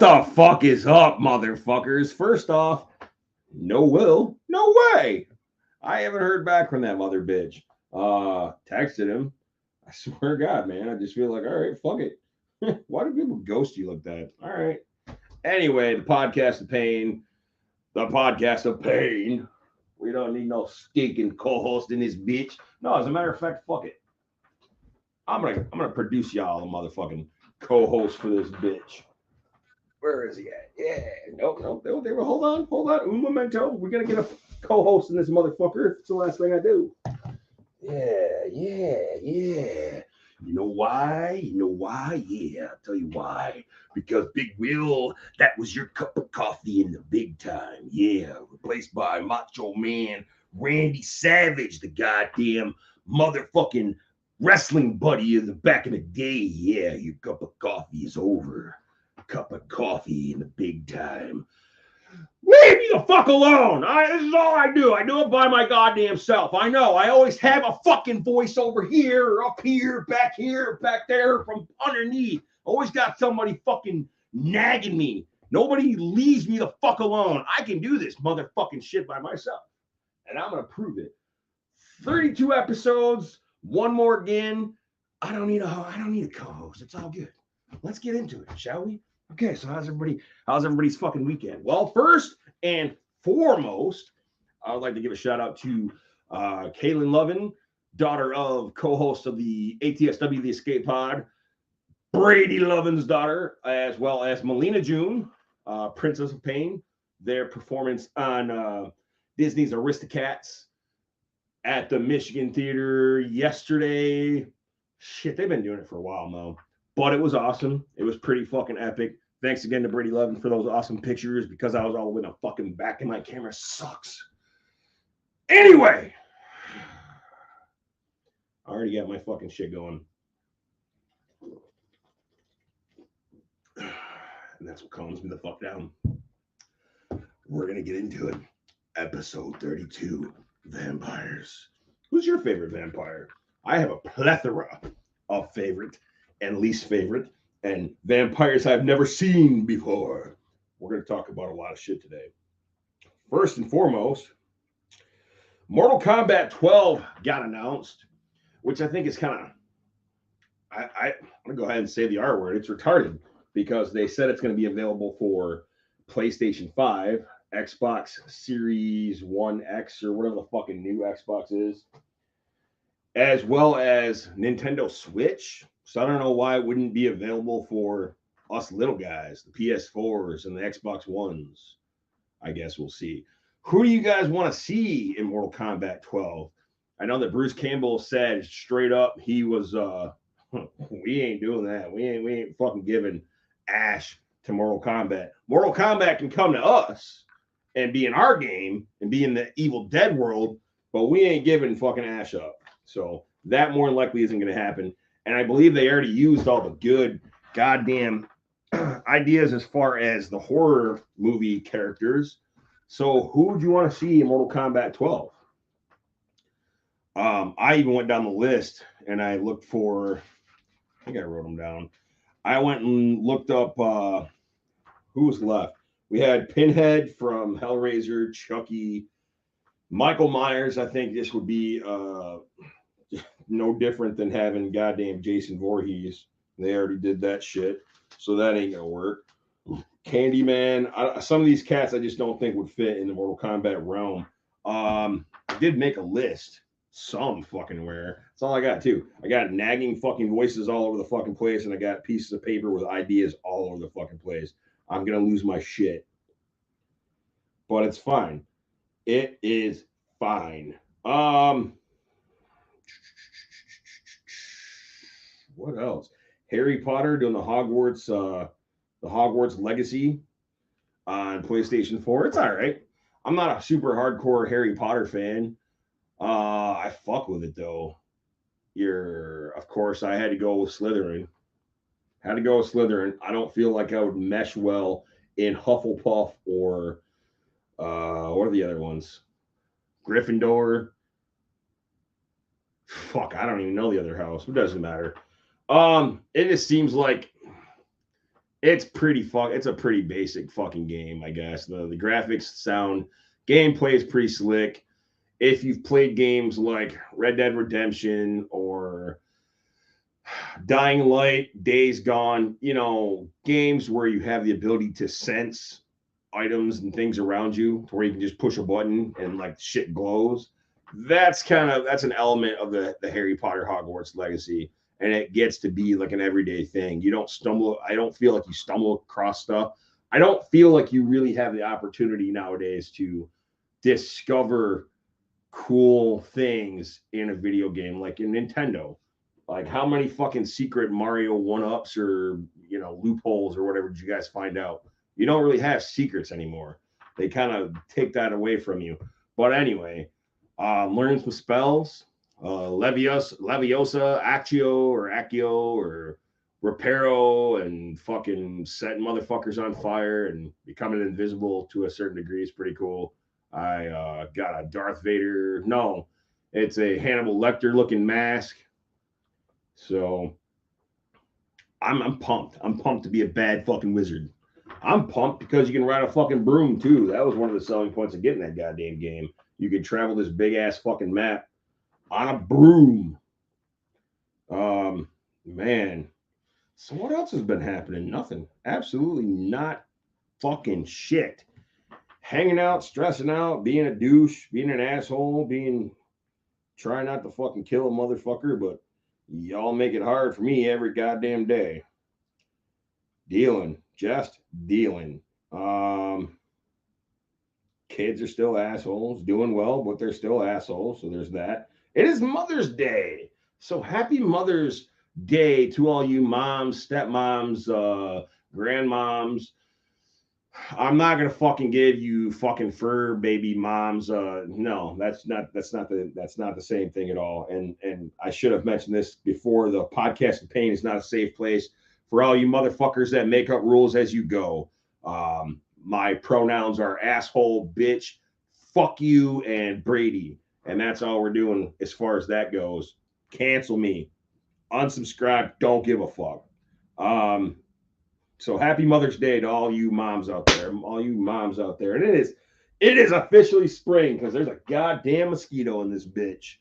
the fuck is up, motherfuckers? First off, no will, no way. I haven't heard back from that mother bitch. Texted him. I swear to God, man. I just feel like, all right, fuck it. Why do people ghost you like that? All right. Anyway, the podcast of pain. The podcast of pain. We don't need no stinking co-host in this bitch. No, as a matter of fact, fuck it. I'm gonna produce y'all a motherfucking co-host for this bitch. Where is he at? Yeah, no, they were. Hold on, un momento. We're gonna get a co-host in this motherfucker. It's the last thing I do. Yeah. You know why? Yeah, I'll tell you why. Because Big Will, that was your cup of coffee in the big time. Yeah, replaced by Macho Man Randy Savage, the goddamn motherfucking wrestling buddy of the back in the day. Yeah, your cup of coffee is over. Cup of coffee in the big time. Leave me the fuck alone. This is all I do. I do it by my goddamn self. I know. I always have a fucking voice over here, up here, back there, from underneath. Always got somebody fucking nagging me. Nobody leaves me the fuck alone. I can do this motherfucking shit by myself. And I'm going to prove it. 32 episodes. One more again. I don't need a co-host. It's all good. Let's get into it, shall we? Okay, so how's everybody's fucking weekend? Well, first and foremost, I would like to give a shout out to Kaylin Lovin, daughter of co-host of the ATSW The Escape Pod, Brady Lovin's daughter, as well as Melina June, Princess of Pain, their performance on Disney's Aristocats at the Michigan Theater yesterday. Shit, they've been doing it for a while now. But it was awesome. It was pretty fucking epic. Thanks again to Brady Levin for those awesome pictures because I was all the way in the fucking back and my camera sucks. Anyway, I already got my fucking shit going. And that's what calms me the fuck down. We're going to get into it. Episode 32, Vampires. Who's your favorite vampire? I have a plethora of favorite and least favorite and vampires I've never seen before. We're going to talk about a lot of shit today. First and foremost, Mortal Kombat 12 got announced, which I think is kind of, I'm going to go ahead and say the R word. It's retarded because they said it's going to be available for PlayStation 5, Xbox Series 1X or whatever the fucking new Xbox is, as well as Nintendo Switch. So I don't know why it wouldn't be available for us little guys, the PS4s and the Xbox Ones. I guess we'll see. Who do you guys want to see in Mortal Kombat 12? I know that Bruce Campbell said straight up he was we ain't doing that. We ain't fucking giving Ash to Mortal Kombat. Mortal Kombat can come to us and be in our game and be in the Evil Dead world, but we ain't giving fucking Ash up. So that more than likely isn't going to happen. And I believe they already used all the good goddamn ideas as far as the horror movie characters. So who would you want to see in Mortal Kombat 12? I even went down the list and I looked for, I think I wrote them down. I went and looked up who was left. We had Pinhead from Hellraiser, Chucky, Michael Myers. I think this would be no different than having goddamn Jason Voorhees. They already did that shit, so that ain't gonna work. Candyman. Some of these cats I just don't think would fit in the Mortal Kombat realm. I did make a list. Some fucking where. That's all I got too. I got nagging fucking voices all over the fucking place, and I got pieces of paper with ideas all over the fucking place. I'm gonna lose my shit, but it's fine. It is fine. What else? Harry Potter doing the Hogwarts Legacy on PlayStation 4. It's all right. I'm not a super hardcore Harry Potter fan. I fuck with it though. Of course, I had to go with Slytherin. I don't feel like I would mesh well in Hufflepuff or what are the other ones? Gryffindor. Fuck, I don't even know the other house. It doesn't matter. It just seems like It's it's a pretty basic fucking game, I guess. The graphics, sound, gameplay is pretty slick. If you've played games like Red Dead Redemption or Dying Light, Days Gone, games where you have the ability to sense items and things around you to where you can just push a button and like shit glows. That's an element of the Harry Potter Hogwarts legacy. And it gets to be like an everyday thing. You don't stumble. I don't feel like you stumble across stuff. I don't feel like you really have the opportunity nowadays to discover cool things in a video game like in Nintendo. Like how many fucking secret Mario one-ups or loopholes or whatever did you guys find out? You don't really have secrets anymore. They kind of take that away from you. But anyway, learn some spells. Leviosa, Accio or Reparo, and fucking setting motherfuckers on fire and becoming invisible to a certain degree is pretty cool. I got a Darth Vader. No, it's a Hannibal Lecter looking mask. So I'm pumped. I'm pumped to be a bad fucking wizard. I'm pumped because you can ride a fucking broom too. That was one of the selling points of getting that goddamn game. You could travel this big ass fucking map on a broom. Man. So what else has been happening? Nothing. Absolutely not fucking shit. Hanging out, stressing out, being a douche, being an asshole, trying not to fucking kill a motherfucker, but y'all make it hard for me every goddamn day. Just dealing. Kids are still assholes, doing well, but they're still assholes. So there's that. It is Mother's Day. So happy Mother's Day to all you moms, stepmoms, grandmoms. I'm not gonna fucking give you fucking fur baby moms. No, that's not the same thing at all. And I should have mentioned this before. The podcast of pain is not a safe place for all you motherfuckers that make up rules as you go. My pronouns are asshole, bitch, fuck you, and Brady. And that's all we're doing as far as that goes. Cancel me. Unsubscribe. Don't give a fuck. So happy Mother's Day to all you moms out there. And it is officially spring because there's a goddamn mosquito in this bitch.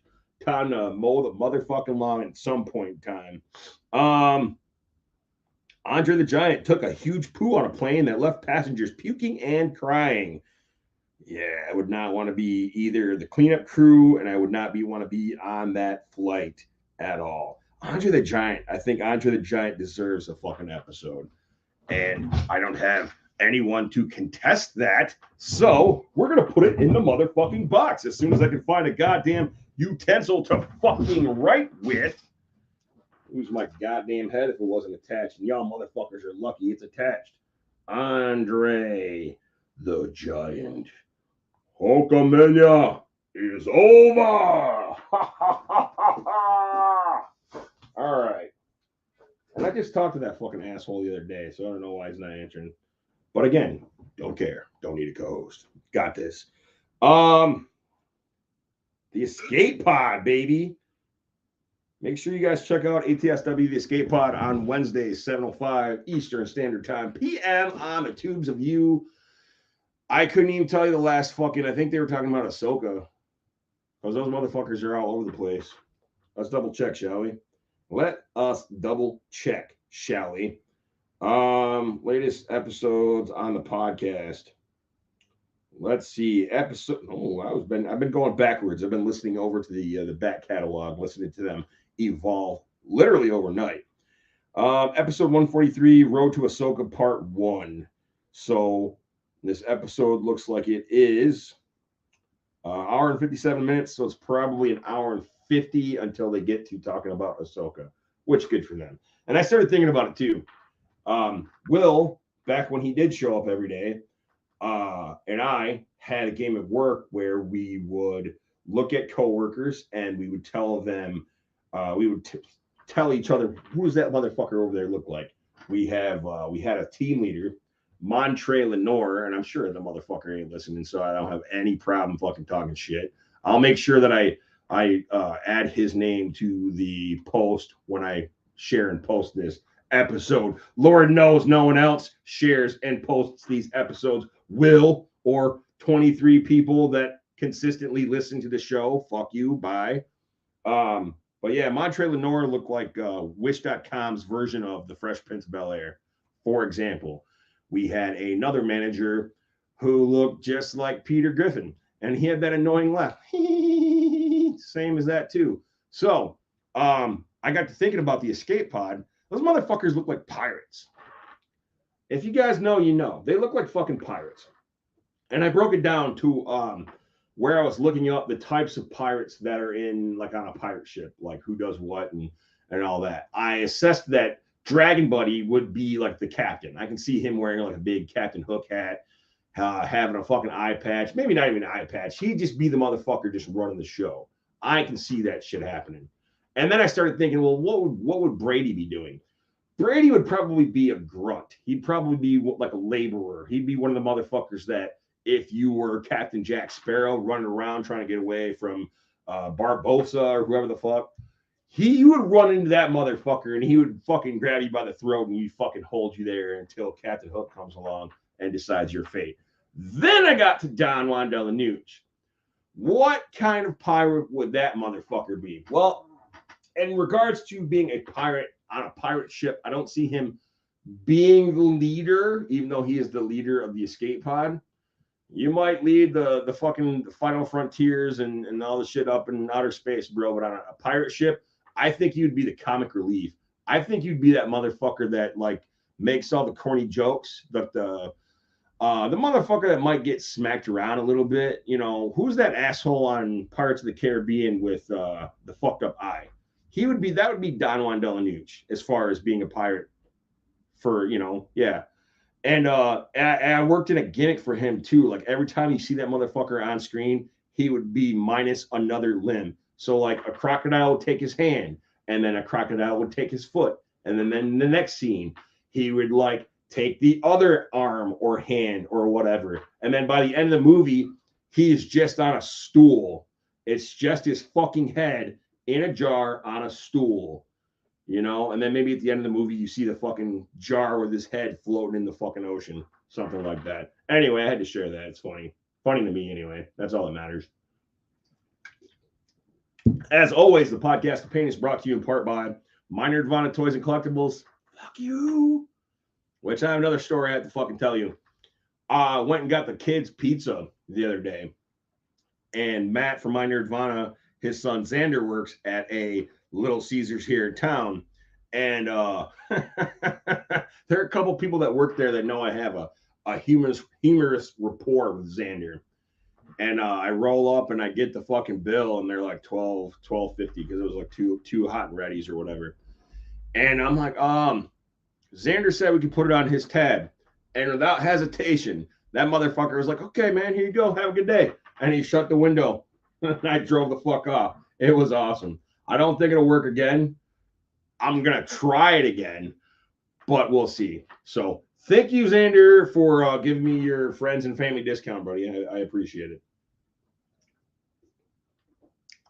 Time to mow the motherfucking lawn at some point in time. Andre the Giant took a huge poo on a plane that left passengers puking and crying. Yeah, I would not want to be either the cleanup crew, and I would not want to be on that flight at all. Andre the Giant, I think Andre the Giant deserves a fucking episode. And I don't have anyone to contest that. So we're going to put it in the motherfucking box as soon as I can find a goddamn utensil to fucking write with. Lose my goddamn head if it wasn't attached. And y'all motherfuckers are lucky it's attached. Andre the Giant. Hulkamania is over. All right. And I just talked to that fucking asshole the other day, so I don't know why he's not answering. But again, don't care. Don't need a co-host. Got this. The Escape Pod, baby. Make sure you guys check out ATSW The Escape Pod on Wednesdays, 7:05 Eastern Standard Time PM on the Tubes of You. I couldn't even tell you the last fucking, I think they were talking about Ahsoka. Because those motherfuckers are all over the place. Let's double check, shall we? Let us double check, shall we? Latest episodes on the podcast. Let's see. I've been going backwards. I've been listening over to the back catalog, listening to them evolve literally overnight. Episode 143, Road to Ahsoka Part 1. So this episode looks like it is hour and 57 minutes, so it's probably an hour and 50 until they get to talking about Ahsoka, which good for them. And I started thinking about it too. Will, back when he did show up every day, and I had a game at work where we would look at coworkers and we would tell them, tell each other, who's that motherfucker over there look like? We had a team leader, Montre Lenore, and I'm sure the motherfucker ain't listening, so I don't have any problem fucking talking shit. I'll make sure that I add his name to the post when I share and post this episode. Lord knows no one else shares and posts these episodes. Will or 23 people that consistently listen to the show. Fuck you. Bye. But yeah, Montre Lenore looked like Wish.com's version of the Fresh Prince of Bel-Air. For example, we had another manager who looked just like Peter Griffin, and he had that annoying laugh. Same as that too. So I got to thinking about the escape pod. Those motherfuckers look like pirates. If you guys know, you know. They look like fucking pirates. And I broke it down to where I was looking up the types of pirates that are in, like, on a pirate ship, like who does what and all that. I assessed that Dragon Buddy would be like the captain. I can see him wearing like a big Captain Hook hat, having a fucking eye patch. Maybe not even an eye patch. He'd just be the motherfucker just running the show. I can see that shit happening. And then I started thinking, well, what would Brady be doing? Brady would probably be a grunt. He'd probably be like a laborer. He'd be one of the motherfuckers that, if you were Captain Jack Sparrow running around trying to get away from Barbossa or whoever the fuck, you would run into that motherfucker and he would fucking grab you by the throat and he'd fucking hold you there until Captain Hook comes along and decides your fate. Then I got to Don Juan de la Nuge. What kind of pirate would that motherfucker be? Well, in regards to being a pirate on a pirate ship, I don't see him being the leader, even though he is the leader of the escape pod. You might lead the fucking final frontiers and all the shit up in outer space, bro. But on a pirate ship, I think you'd be the comic relief. I think you'd be that motherfucker that like makes all the corny jokes, but the motherfucker that might get smacked around a little bit. You know, who's that asshole on Pirates of the Caribbean with the fucked up eye? That would be Don Juan de la Nuge as far as being a pirate for, you know, yeah. And I worked in a gimmick for him too. Like every time you see that motherfucker on screen, he would be minus another limb. So like a crocodile would take his hand, and then a crocodile would take his foot, and then the next scene he would like take the other arm or hand or whatever. And then by the end of the movie, he is just on a stool. It's just his fucking head in a jar on a stool. You know, and then maybe at the end of the movie, you see the fucking jar with his head floating in the fucking ocean, something like that. Anyway, I had to share that. It's funny to me anyway. That's all that matters. As always, the podcast of pain is brought to you in part by Minor Nirvana Toys and Collectibles. Fuck you. Which I have another story I have to fucking tell you. I went and got the kids pizza the other day, and Matt from Minor Nirvana, his son Xander, works at a Little Caesars here in town, and there are a couple people that work there that know I have a humorous rapport with Xander. And I roll up and I get the fucking bill, and they're like $12.50 because it was like two hot and readies or whatever. And I'm like, Xander said we could put it on his tab, and without hesitation, that motherfucker was like, okay, man, here you go, have a good day. And he shut the window, and I drove the fuck off. It was awesome. I don't think it'll work again. I'm going to try it again, but we'll see. So thank you, Xander, for giving me your friends and family discount, buddy. I appreciate it.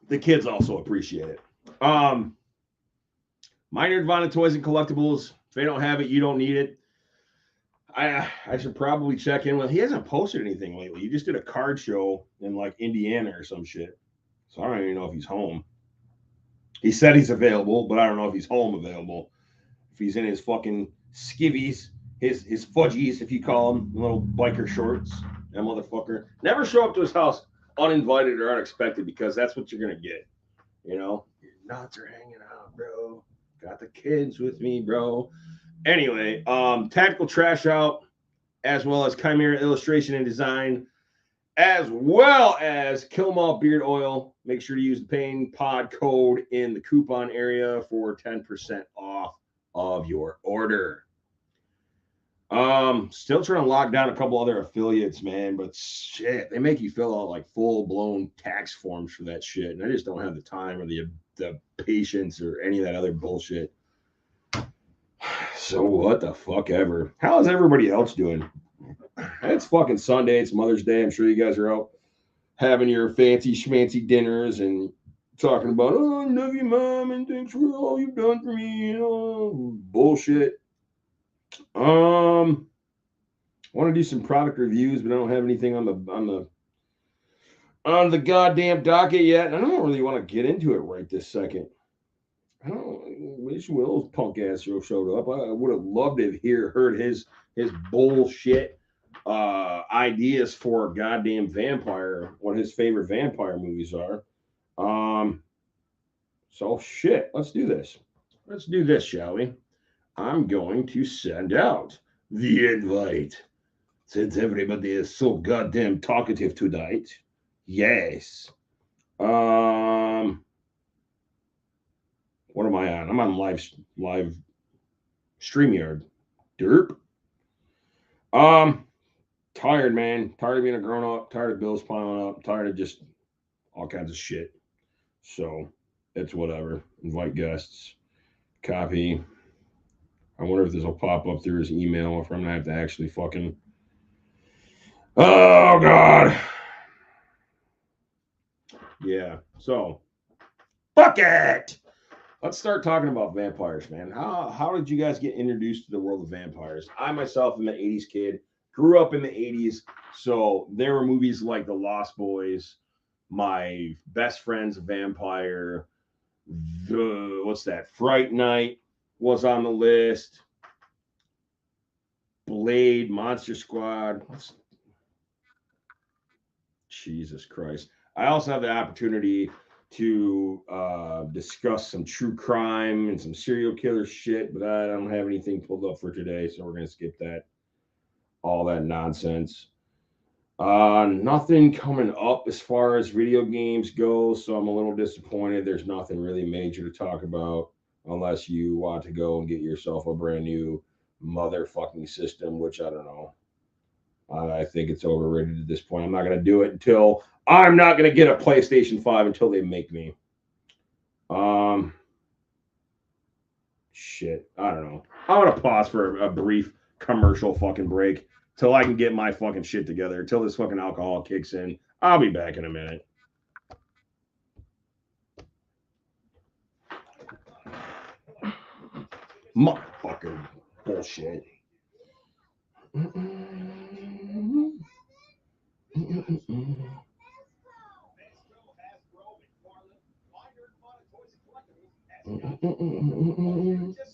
The kids also appreciate it. Minor Nirvana Toys and Collectibles. If they don't have it, you don't need it. I should probably check in with. He hasn't posted anything lately. He just did a card show in like Indiana or some shit. So I don't even know if he's home. He said he's available, but I don't know if he's home available. If he's in his fucking skivvies, his fudgies, if you call them, little biker shorts, that motherfucker. Never show up to his house uninvited or unexpected, because that's what you're going to get. You know? Your nuts are hanging out, bro. Got the kids with me, bro. Anyway, Tactical Trash Out, as well as Chimera Illustration and Design, as well as Kill 'Em All Beard Oil. Make sure to use the Pain Pod code in the coupon area for 10% off of your order. Still trying to lock down a couple other affiliates, man, but shit, they make you fill out like full-blown tax forms for that shit, and I just don't have the time or the patience or any of that other bullshit. So what the fuck ever. How is everybody else doing? It's fucking Sunday. It's Mother's Day. I'm sure you guys are out having your fancy schmancy dinners and talking about, oh, I love you, Mom, and thanks for all you've done for me, bullshit. I want to do some product reviews, but I don't have anything on the goddamn docket yet. And I don't really want to get into it right this second. I don't wish Will's punk ass showed up. I would have loved to heard his bullshit ideas for a goddamn vampire, what his favorite vampire movies are. So shit, let's do this. Let's do this, shall we? I'm going to send out the invite. Since everybody is so goddamn talkative tonight. Yes. What am I on? I'm on live StreamYard. Derp. Tired, man. Tired of being a grown up. Tired of bills piling up. Tired of just all kinds of shit. So it's whatever. Invite guests. Copy. I wonder if this will pop up through his email, if I'm gonna have to actually fucking. Oh God. Yeah. So fuck it. Let's start talking about vampires, man. How did you guys get introduced to the world of vampires? I myself am an 80s kid, grew up in the 80s, so there were movies like The Lost Boys, My Best Friend's Vampire, Fright Night was on the list, Blade, Monster Squad. Jesus Christ. I also have the opportunity to discuss some true crime and some serial killer shit, but I don't have anything pulled up for today, so we're going to skip that. All that nonsense. Nothing coming up as far as video games go, so I'm a little disappointed. There's nothing really major to talk about unless you want to go and get yourself a brand new motherfucking system, which I don't know. I think it's overrated at this point. I'm not going to do it until I'm not going to get a PlayStation 5 until they make me. Shit. I don't know. I'm going to pause for a brief commercial fucking break till I can get my fucking shit together, until this fucking alcohol kicks in. I'll be back in a minute. Motherfucking bullshit. Just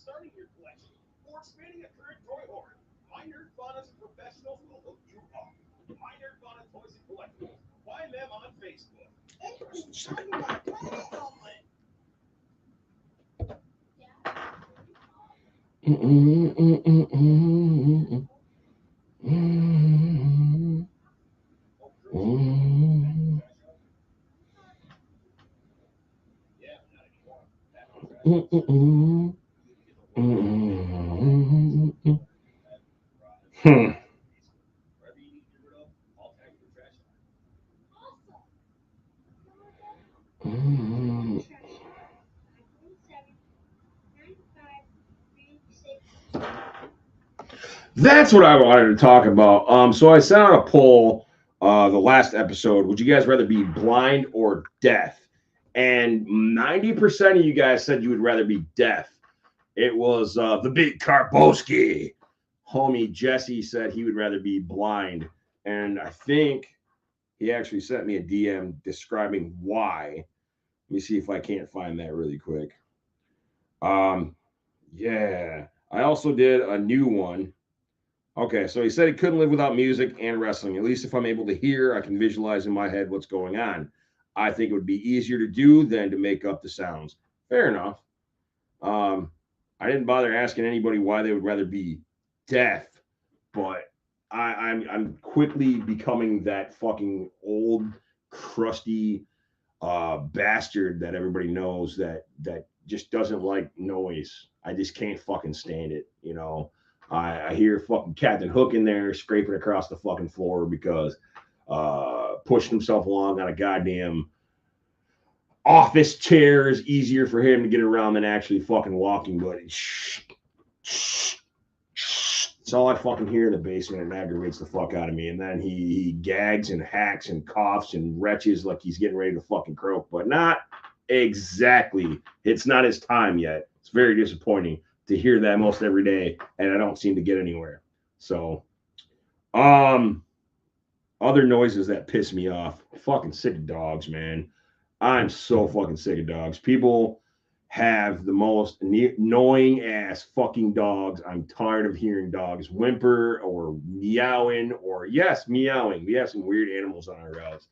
starting your collection or expanding a current toy hoard, My Nerd Fauna's professionals will hook you up. My Nerd Fauna Toys and Collectibles. Find them on Facebook. That's what I wanted to talk about. So I sent out a poll the last episode. Would you guys rather be blind or deaf? And 90% of you guys said you would rather be deaf. It was the big Karboski. Homie Jesse said he would rather be blind. And I think he actually sent me a DM describing why. Let me see if I can't find that really quick. Yeah. I also did a new one. Okay, so he said he couldn't live without music and wrestling. At least if I'm able to hear, I can visualize in my head what's going on. I think it would be easier to do than to make up the sounds. Fair enough. I didn't bother asking anybody why they would rather be deaf, but I'm quickly becoming that fucking old, crusty bastard that everybody knows that just doesn't like noise. I just can't fucking stand it, you know. I hear fucking Captain Hook in there scraping across the fucking floor because pushing himself along on a goddamn office chair is easier for him to get around than actually fucking walking. But it's all I fucking hear in the basement, and it aggravates the fuck out of me. And then he gags and hacks and coughs and retches like he's getting ready to fucking croak, but not. Exactly. It's not his time yet. It's very disappointing to hear that most every day, and I don't seem to get anywhere. So, other noises that piss me off. Fucking sick of dogs, man. I'm so fucking sick of dogs. People have the most annoying ass fucking dogs. I'm tired of hearing dogs whimper or meowing or yes, meowing. We have some weird animals on our house.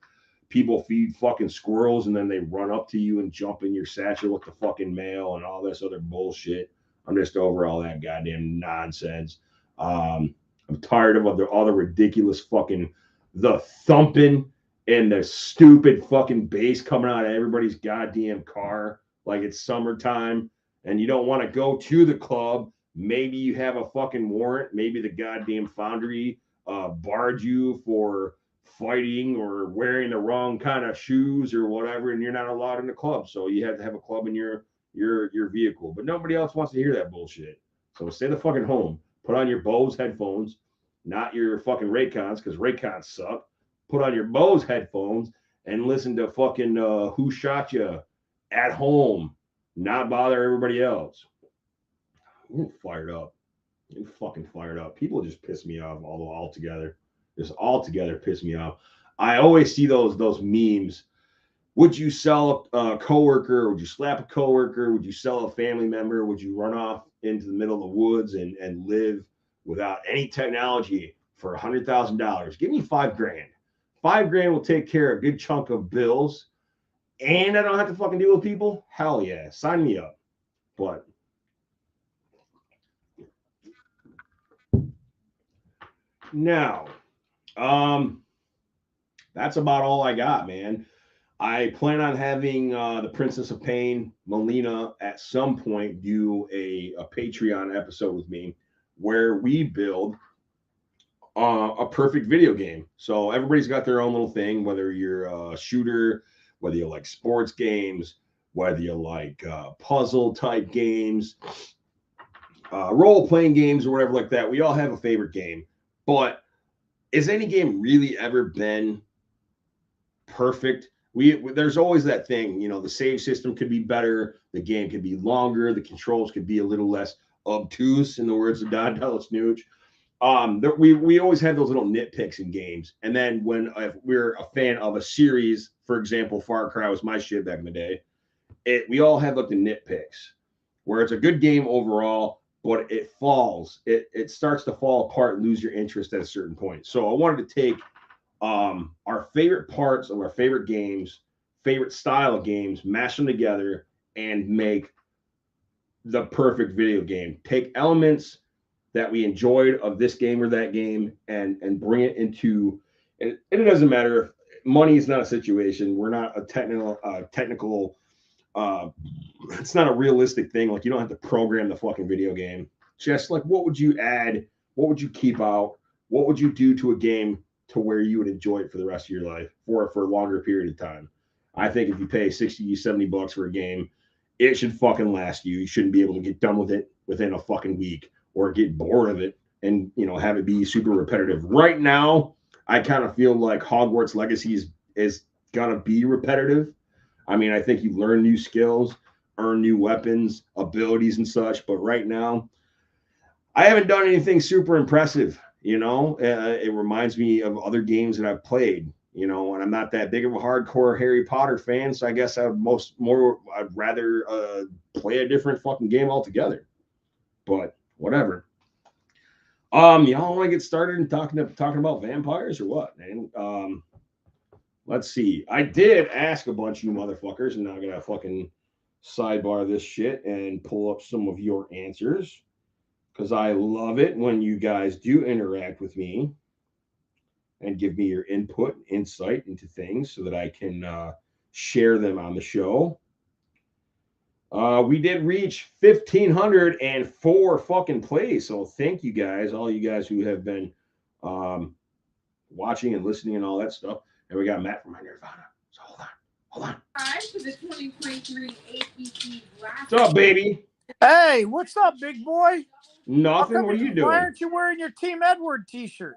People feed fucking squirrels and then they run up to you and jump in your satchel with the fucking mail and all this other bullshit. I'm just over all that goddamn nonsense. I'm tired of all the ridiculous fucking the thumping and the stupid fucking bass coming out of everybody's goddamn car like it's summertime and you don't want to go to the club. Maybe you have a fucking warrant. Maybe the goddamn foundry barred you for fighting or wearing the wrong kind of shoes or whatever, and you're not allowed in the club. So you have to have a club in your vehicle. But nobody else wants to hear that bullshit. So stay the fucking home. Put on your Bose headphones, not your fucking Raycons, because Raycons suck. Put on your Bose headphones and listen to fucking Who Shot Ya at home, not bother everybody else. I'm fired up. I'm fucking fired up. People just piss me off all together. Just all together piss me off. I always see those memes. Would you sell a coworker? Would you slap a coworker? Would you sell a family member? Would you run off into the middle of the woods and live without any technology for $100,000? Give me $5,000. $5,000 will take care of a good chunk of bills, and I don't have to fucking deal with people. Hell yeah, sign me up. But now, that's about all I got, man. I plan on having the Princess of Pain, Melina, at some point do a Patreon episode with me where we build a perfect video game. So everybody's got their own little thing, whether you're a shooter, whether you like sports games, whether you like puzzle type games, role playing games, or whatever like that. We all have a favorite game. But has any game really ever been perfect? There's always that thing, the save system could be better, the game could be longer, the controls could be a little less obtuse, in the words of Don Snooch. We always have those little nitpicks in games, and then when we're a fan of a series, for example, Far Cry was my shit back in the day. We all have like the nitpicks, where it's a good game overall, but it falls. It starts to fall apart and lose your interest at a certain point. So I wanted to take our favorite parts of our favorite games, favorite style of games, mash them together and make the perfect video game. Take elements that we enjoyed of this game or that game and bring it into, and it doesn't matter. Money is not a situation. We're not a technical it's not a realistic thing. Like, you don't have to program the fucking video game. Just like, what would you add? What would you keep out? What would you do to a game to where you would enjoy it for the rest of your life for a longer period of time? I think if you pay $60-$70 for a game, it should fucking last you. You shouldn't be able to get done with it within a fucking week or get bored of it and, have it be super repetitive. Right now, I kind of feel like Hogwarts Legacy is gonna be repetitive. I mean, I think you learn new skills, earn new weapons, abilities and such, but right now, I haven't done anything super impressive. It reminds me of other games that I've played, and I'm not that big of a hardcore Harry Potter fan, so I guess I'd rather play a different fucking game altogether. But whatever. Y'all want to get started in talking about vampires or what, man? Let's see. I did ask a bunch of you motherfuckers, and now I'm gonna fucking sidebar this shit and pull up some of your answers, because I love it when you guys do interact with me and give me your input and insight into things so that I can share them on the show. We did reach 1,504 fucking plays, so thank you guys, all you guys who have been watching and listening and all that stuff. And we got Matt from Nirvana. So hold on. For the 2023 APC What's up, baby? Hey, what's up, big boy? Nothing. What are you doing? Why aren't you wearing your Team Edward t-shirt?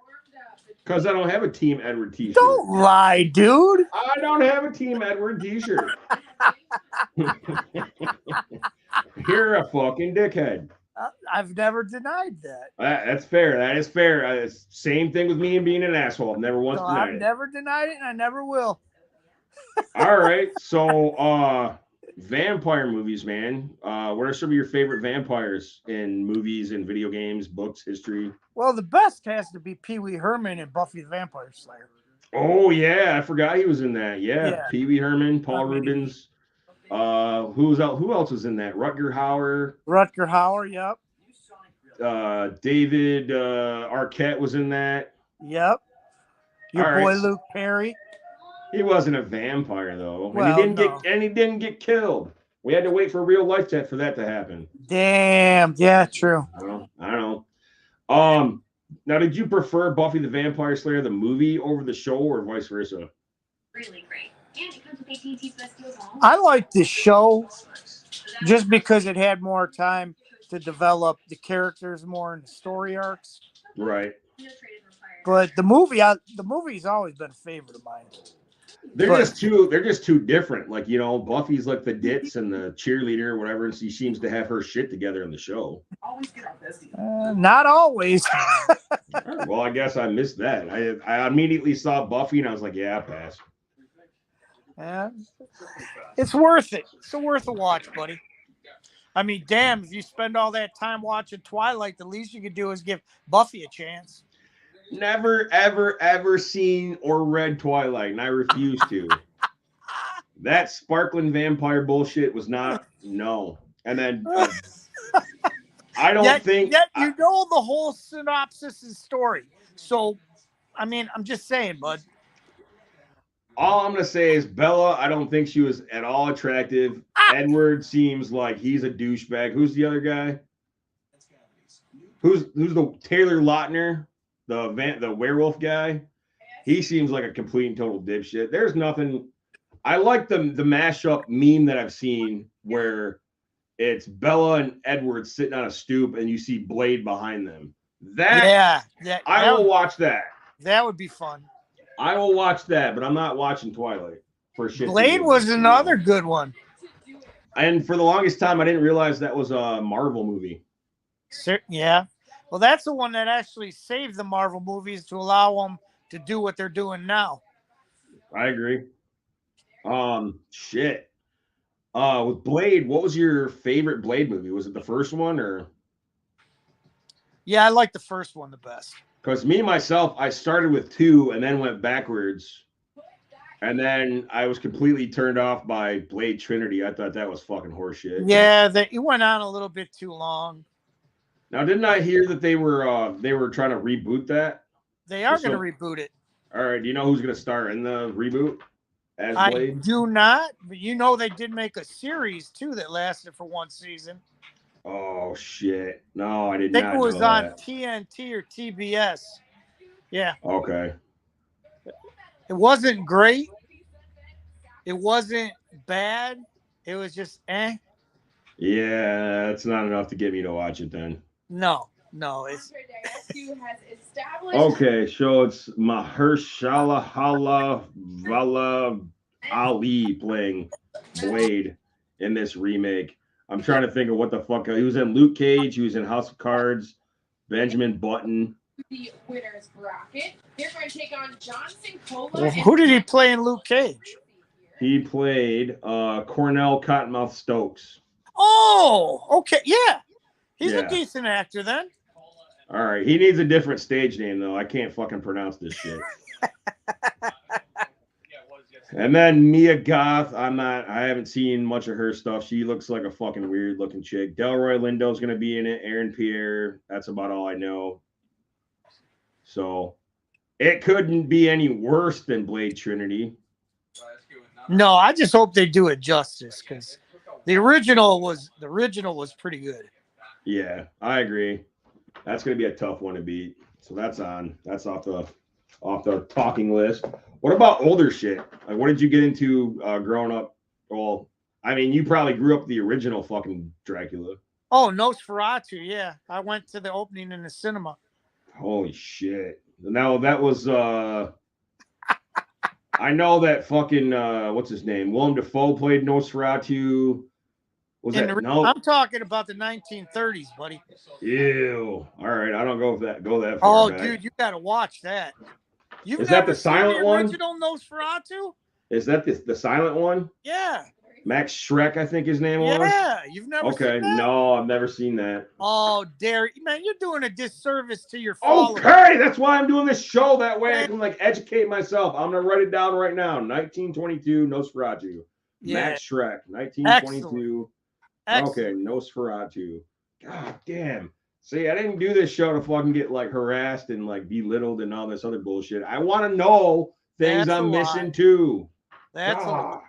Because I don't have a Team Edward t-shirt. Don't lie, dude. I don't have a Team Edward t-shirt. You're a fucking dickhead. I've never denied that. That's fair. That is fair. Same thing with me and being an asshole. I've never once So denied I've it. never denied it, and I never will. All right. So, vampire movies, man. What are some of your favorite vampires in movies and video games, books, history? Well, the best has to be Pee Wee Herman and Buffy the Vampire Slayer. Oh yeah, I forgot he was in that. Yeah, Yeah. Pee Wee Herman, Paul I mean- Rubens. Who else was in that? Rutger Hauer. Rutger Hauer, yep. David Arquette was in that. Yep. Your All boy right. Luke Perry. He wasn't a vampire though, Well, and he didn't get killed. We had to wait for real life for that to happen. Damn. Yeah, true. I don't know. Now, did you prefer Buffy the Vampire Slayer the movie over the show, or vice versa? Really great. And it comes with AT&T's best deals on. I liked the show just because it had more time to develop the characters more in the story arcs. Right. No trade required. But the movie's always been a favorite of mine. They're But- just too different. Like, Buffy's like the ditz and the cheerleader or whatever, and she seems to have her shit together in the show. Not always. Well, I guess I missed that. I immediately saw Buffy and I was like, yeah, I'll pass. Yeah. It's worth it. It's worth a watch, buddy. I mean, damn, if you spend all that time watching Twilight, the least you could do is give Buffy a chance. Never, ever, ever seen or read Twilight, and I refuse to. That sparkling vampire bullshit was not, no. And then I don't think. Yet you know the whole synopsis and story. So, I mean, I'm just saying, bud. All I'm gonna say is Bella. I don't think she was at all attractive. Edward seems like he's a douchebag. Who's the other guy? Who's the Taylor Lautner, the werewolf guy? He seems like a complete and total dipshit. There's nothing. I like the mashup meme that I've seen where it's Bella and Edward sitting on a stoop and you see Blade behind them. I will watch that. That would be fun. I will watch that, but I'm not watching Twilight for shit. Blade was another good one. And for the longest time, I didn't realize that was a Marvel movie. Yeah. Well, that's the one that actually saved the Marvel movies to allow them to do what they're doing now. I agree. Shit. With Blade, what was your favorite Blade movie? Was it the first one or? Yeah, I like the first one the best. Because me, myself, I started with 2 and then went backwards. And then I was completely turned off by Blade Trinity. I thought that was fucking horseshit. Yeah, it went on a little bit too long. Now, didn't I hear that they were trying to reboot that? They are going to reboot it. All right. Do you know who's going to star in the reboot as Blade? I do not, but you know they did make a series too that lasted for 1 season. Oh shit! No, I did I not. think it was know on that. TNT or TBS. Yeah. Okay. It wasn't great. It wasn't bad. It was just eh. Yeah, that's not enough to get me to watch it then. No, it's Okay, so it's Mahershala Vala Ali playing Blade in this remake. I'm trying to think of what the fuck. He was in Luke Cage. He was in House of Cards. Benjamin Button. The winners bracket. They're going to take on Johnson Cola. well, who did he play in Luke Cage? He played Cornell Cottonmouth Stokes. Oh, okay, yeah. He's Yeah. a decent actor then. All right, he needs a different stage name though. I can't fucking pronounce this shit. And then Mia Goth, I haven't seen much of her stuff. She looks like a fucking weird looking chick. Delroy Lindo's gonna be in it. Aaron Pierre. That's about all I know. So it couldn't be any worse than Blade Trinity. No, I just hope they do it justice because the original was pretty good. Yeah, I agree. That's gonna be a tough one to beat. So that's off the talking list. What about older shit? Like, what did you get into growing up? Well, I mean, you probably grew up the original fucking Dracula. Oh, Nosferatu, yeah. I went to the opening in the cinema. Holy shit! Now that was I know that fucking what's his name? Willem Dafoe played Nosferatu. Was In that the, no? I'm talking about the 1930s, buddy. Ew. All right, I don't go that far Oh, back. dude, you got to watch that. You've Is that never the seen silent the one? original Nosferatu? Is that the silent one? Yeah. Max Shrek, I think his name was. Yeah. You've never Okay, seen that? no, I've never seen that. Oh, dare man, you're doing a disservice to your followers. Okay, that's why I'm doing this show. That way I can like educate myself. I'm gonna write it down right now. 1922 Nosferatu. Yeah. Max Shrek, 1922. Excellent. Okay, Nosferatu. God damn. See, I didn't do this show to fucking get like harassed and like belittled and all this other bullshit. I want to know things That's I'm a missing lie. too. That's a God.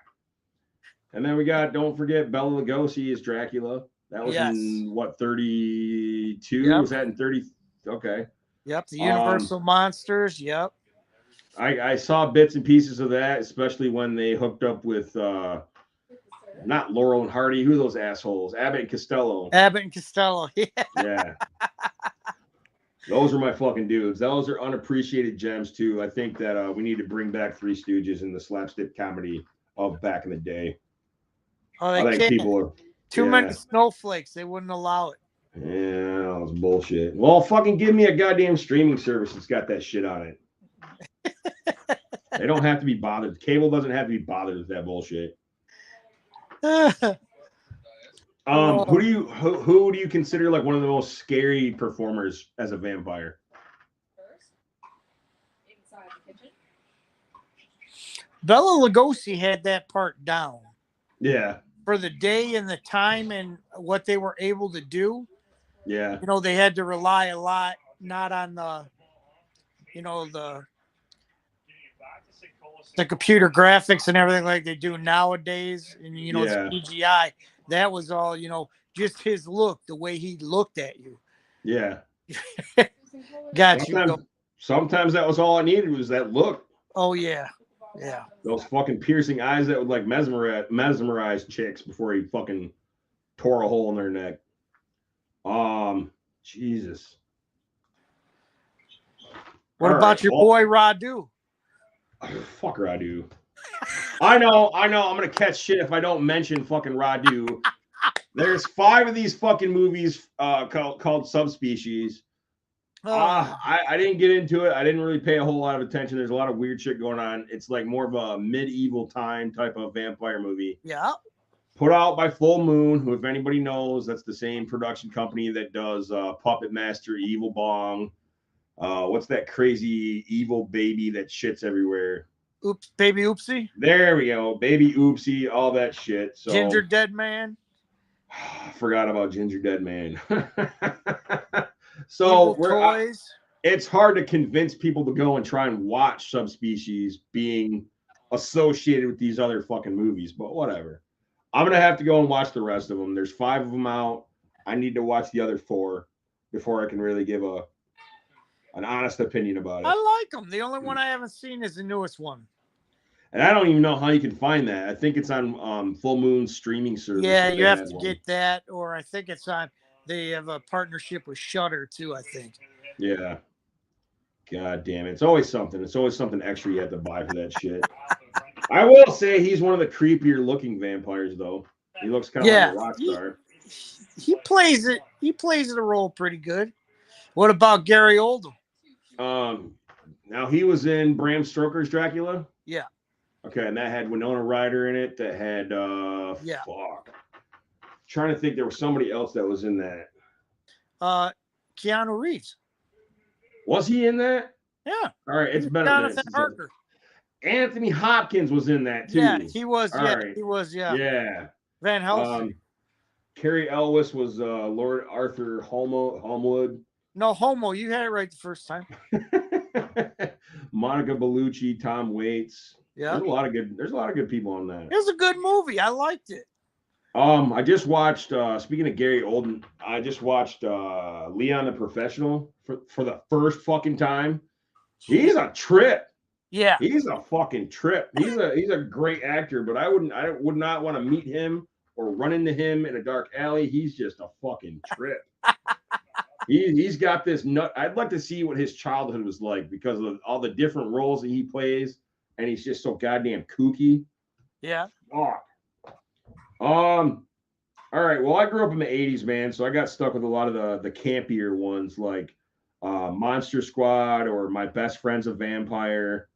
And then we got, don't forget, Bela Lugosi as Dracula. That was Yes. in what, 32? Yep. Was that in 30? Okay. Yep. The Universal Monsters. Yep. I saw bits and pieces of that, especially when they hooked up with not Laurel and Hardy. Who are those assholes? Abbott and Costello. Abbott and Costello. Yeah. Yeah. Those are my fucking dudes. Those are unappreciated gems too. I think that we need to bring back Three Stooges and the slapstick comedy of back in the day. Oh, I they think can't. people are Too yeah. many snowflakes. They wouldn't allow it. Yeah, that was bullshit. Well, fucking give me a goddamn streaming service that's got that shit on it. They don't have to be bothered. Cable doesn't have to be bothered with that bullshit. Who do you consider like one of the most scary performers as a vampire? Inside the kitchen. Bela Lugosi had that part down Yeah. for the day and the time and what they were able to do. Yeah. You know, they had to rely a lot not on the computer graphics and everything like they do nowadays, and Yeah. CGI. That was all, just his look, the way he looked at you. Yeah. Got you. Sometimes that was all I needed was that look. Oh yeah. Yeah. Those fucking piercing eyes that would like mesmerize chicks before he fucking tore a hole in their neck. Jesus. What All about right, your boy Radu? Fuck Radu. I know. I'm gonna catch shit if I don't mention fucking Radu. There's 5 of these fucking movies called Subspecies. I didn't get into it. I didn't really pay a whole lot of attention. There's a lot of weird shit going on. It's like more of a medieval time type of vampire movie. Yeah. Put out by Full Moon, who, if anybody knows, that's the same production company that does Puppet Master, Evil Bong. What's that crazy evil baby that shits everywhere? Oops, Baby Oopsie. There we go. Baby Oopsie, all that shit. So Ginger Dead Man. Forgot about Ginger Dead Man. So it's hard to convince people to go and try and watch Subspecies being associated with these other fucking movies, but whatever. I'm gonna have to go and watch the rest of them. There's 5 of them out. I need to watch the other 4 before I can really give an honest opinion about it. I like them. The only one I haven't seen is the newest one. And I don't even know how you can find that. I think it's on Full Moon streaming service. Yeah, you have to get that, or I think it's on. They have a partnership with Shudder too, I think. Yeah. God damn it. It's always something. It's always something extra you have to buy for that shit. I will say he's one of the creepier looking vampires, though. He looks kind of like a rock star. He plays it. He plays the role pretty good. What about Gary Oldman? Now he was in Bram Stoker's Dracula. Yeah. Okay, and that had Winona Ryder in it. That had trying to think, there was somebody else that was in that. Keanu Reeves. Was he in that? Yeah. All right, it's been Jonathan Harker. Anthony Hopkins was in that too. Yeah, he was. All Yeah, right. he was. Yeah. Yeah. Van Helsing. Carrie Elwes was Lord Arthur Holmwood. No, Homo. You had it right the first time. Monica Bellucci, Tom Waits. Yeah. There's a lot of good people on that. It was a good movie. I liked it. I just watched speaking of Gary Oldman, I just watched Leon the Professional for the first fucking time. He's a trip. Yeah. He's a fucking trip. He's a great actor, but I would not want to meet him or run into him in a dark alley. He's just a fucking trip. He's got this nut. I'd like to see what his childhood was like because of all the different roles that he plays. and he's just so goddamn kooky. Yeah. Fuck. All right. Well, I grew up in the 80s, man, so I got stuck with a lot of the campier ones like Monster Squad or My Best Friend's a Vampire.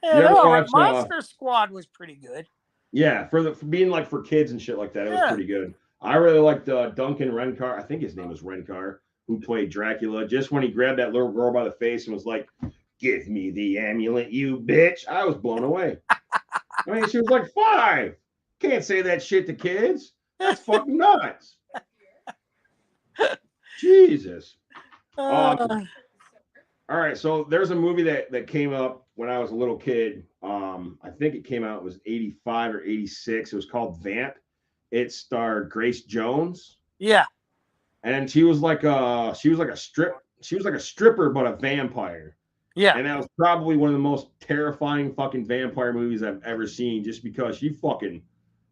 Yeah, You ever no, watch, Monster Squad was pretty good. Yeah, for being like for kids and shit like that, it was Yeah. pretty good. I really liked Duncan Renkar. I think his name was Renkar, who played Dracula. Just when he grabbed that little girl by the face and was like, "Give me the amulet, you bitch!" I was blown away. I mean, she was like 5. Can't say that shit to kids. That's fucking nuts. Jesus. Uh, All right, so there's a movie that came up when I was a little kid. I think it came out, it was 85 or 86. It was called Vamp. It starred Grace Jones, yeah. and she was like a stripper, but a vampire. Yeah. And that was probably one of the most terrifying fucking vampire movies I've ever seen, just because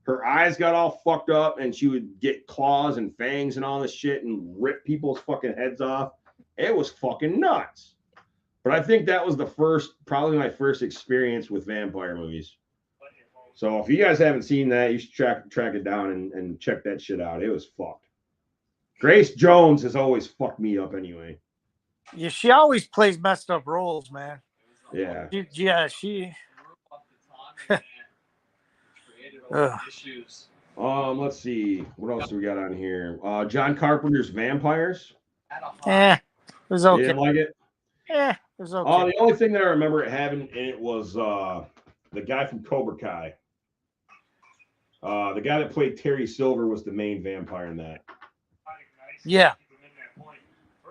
her eyes got all fucked up and she would get claws and fangs and all this shit and rip people's fucking heads off. It was fucking nuts. But I think that was probably my first experience with vampire movies. So if you guys haven't seen that, you should track it down and check that shit out. It was fucked. Grace Jones has always fucked me up anyway. Yeah, she always plays messed up roles, man. Yeah. She. Let's see. What else do we got on here? John Carpenter's Vampires. It was You okay. didn't like it? It was okay. The only thing that I remember it having in it was the guy from Cobra Kai. The guy that played Terry Silver was the main vampire in that. Yeah.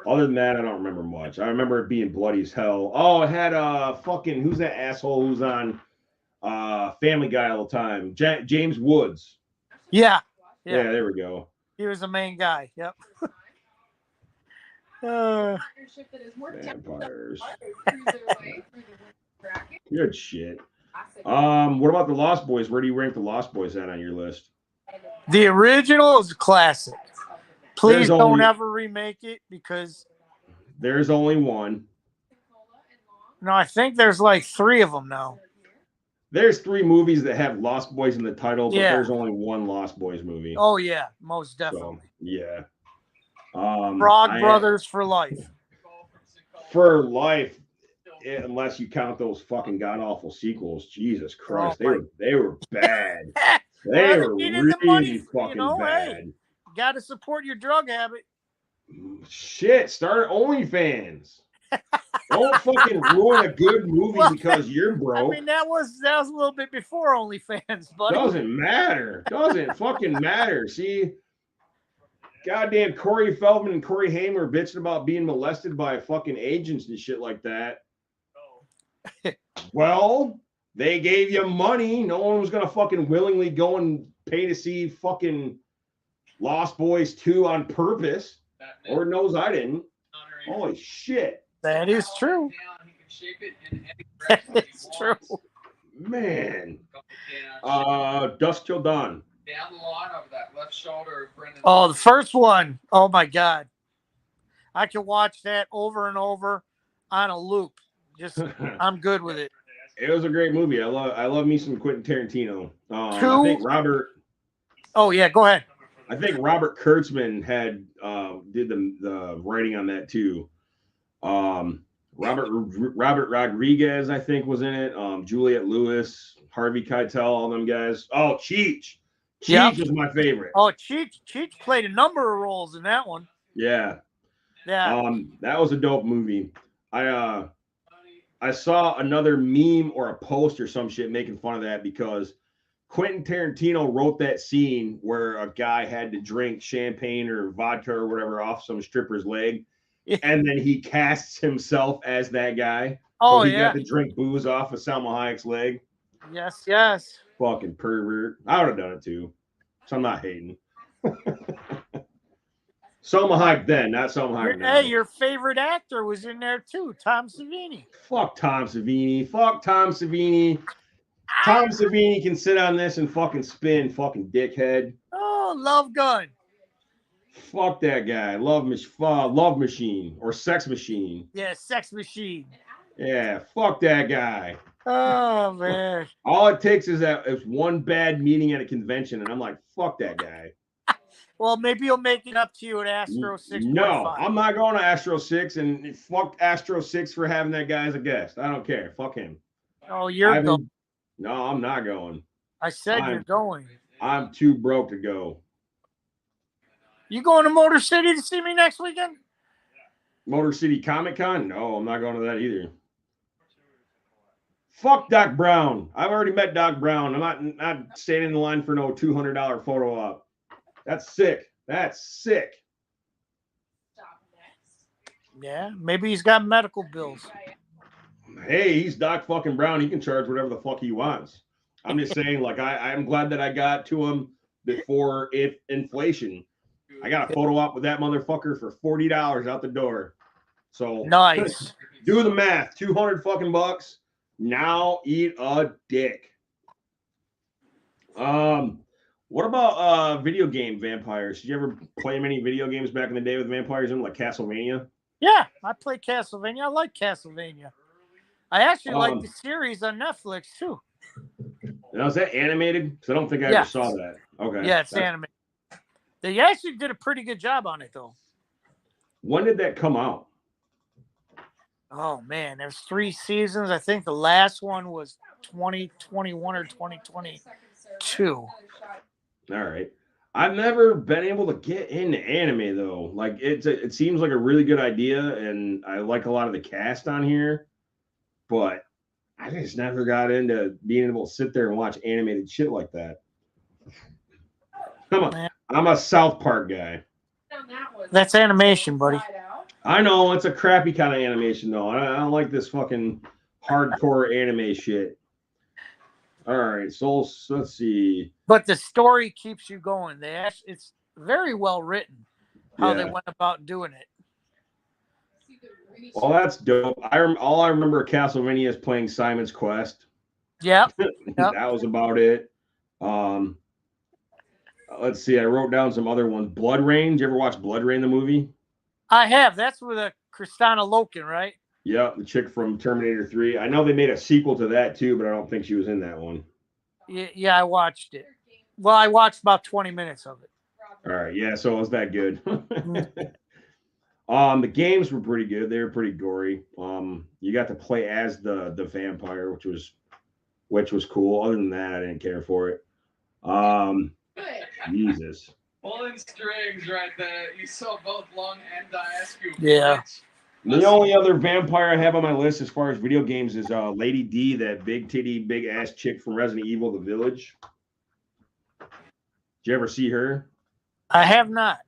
Other than that, I don't remember much. I remember it being bloody as hell. Oh, it had who's that asshole who's on Family Guy all the time? James Woods. Yeah. Yeah, there we go. He was the main guy. Yep. Vampires. Good shit. What about the Lost Boys? Where do you rank the Lost Boys at on your list? The original is a classic. Please There's don't only- ever remake it because There's only one. no, I think there's like 3 of them now. There's 3 movies that have Lost Boys in the title, but Yeah. there's only one Lost Boys movie. Oh yeah, most So, definitely. yeah. Frog Brothers for life. For life, unless you count those fucking god awful sequels. Jesus Christ, Oh, they were bad. They Well, were they needed the money, really fucking hey, bad. got to support your drug habit. Shit, start OnlyFans. Don't fucking ruin a good movie because you're I broke. mean, that was a little bit before OnlyFans, buddy. Doesn't matter. Doesn't fucking matter. See, goddamn Corey Feldman and Corey Haim were bitching about being molested by fucking agents and shit like that. Well, they gave you money. No one was gonna fucking willingly go and pay to see fucking Lost Boys 2 on purpose. Lord knows I didn't. Holy shit. That is true. That is true. Man. Dusk Till Dawn. Down the line over that left shoulder of Brendan. Oh, the first one. Oh my God. I can watch that over and over on a loop. Just I'm good with it. It was a great movie. I love me some Quentin Tarantino. I 2. think Robert Oh yeah, go ahead. Robert Kurtzman had did the writing on that too. Robert Rodriguez, I think, was in it. Juliette Lewis, Harvey Keitel, all them guys. Oh, Cheech. Yep. Cheech was my favorite. Oh, Cheech played a number of roles in that one. Yeah. Yeah. That was a dope movie. I saw another meme or a post or some shit making fun of that because Quentin Tarantino wrote that scene where a guy had to drink champagne or vodka or whatever off some stripper's leg, and then he casts himself as that guy. Oh, so he yeah. got to drink booze off of Salma Hayek's leg. Yes, yes. Fucking pervert. I would have done it too. So I'm not hating. Salma Hayek then, not Salma Hayek now. Hey, your favorite actor was in there too, Tom Savini. Fuck Tom Savini. Fuck Tom Savini. Tom Savini can sit on this and fucking spin, fucking dickhead. Oh, Love Gun. Fuck that guy. Love Machine or Sex Machine. Yeah, Sex Machine. Yeah, fuck that guy. Oh man. All it takes is one bad meeting at a convention, and I'm like, fuck that guy. Well, maybe he'll make it up to you at Astro 6.5. No, I'm not going to Astro 6, and fuck Astro 6 for having that guy as a guest. I don't care. Fuck him. Oh, you're going. No, I'm not going. I said you're going. I'm too broke to go. You going to Motor City to see me next weekend? Motor City Comic Con? No, I'm not going to that either. Fuck Doc Brown. I've already met Doc Brown. I'm not standing in line for no $200 photo op. That's sick. That's sick. Stop next. Yeah, maybe he's got medical bills. Hey, he's Doc fucking Brown. He can charge whatever the fuck he wants. I'm just saying, like, I'm glad that I got to him before inflation. I got a photo op with that motherfucker for $40 out the door. So nice. Do the math. 200 fucking bucks. Now eat a dick. What about video game vampires? Did you ever play many video games back in the day with vampires in, like Castlevania? Yeah, I played Castlevania. I like Castlevania. I actually like the series on Netflix too. Now, is that animated? Because I don't think I ever saw that. Okay. Yeah, it's animated. They actually did a pretty good job on it, though. When did that come out? Oh, man. There's 3 seasons. I think the last one was 2021 or 2022. All right. I've never been able to get into anime, though. Like, it seems like a really good idea, and I like a lot of the cast on here. But I just never got into being able to sit there and watch animated shit like that. I'm a South Park guy. That's animation, buddy. I know it's a crappy kind of animation, though. I don't like this fucking hardcore anime shit. All right, so let's see. But the story keeps you going. It's very well written how they went about doing it. Well, that's dope. All I remember of Castlevania is playing Simon's Quest. Yep. That was about it. Let's see. I wrote down some other ones. Blood Rain. Did you ever watch Blood Rain, the movie? I have. That's with Kristanna Loken, right? Yeah, the chick from Terminator 3. I know they made a sequel to that too, but I don't think she was in that one. Yeah, I watched it. Well, I watched about 20 minutes of it. All right. Yeah, so it was that good. The games were pretty good. They were pretty gory. You got to play as the vampire, which was cool. Other than that, I didn't care for it. Jesus. Pulling strings right there. You saw both Long and Diascu. Yeah. The only other vampire I have on my list as far as video games is Lady D, that big titty, big ass chick from Resident Evil: The Village. Did you ever see her? I have not.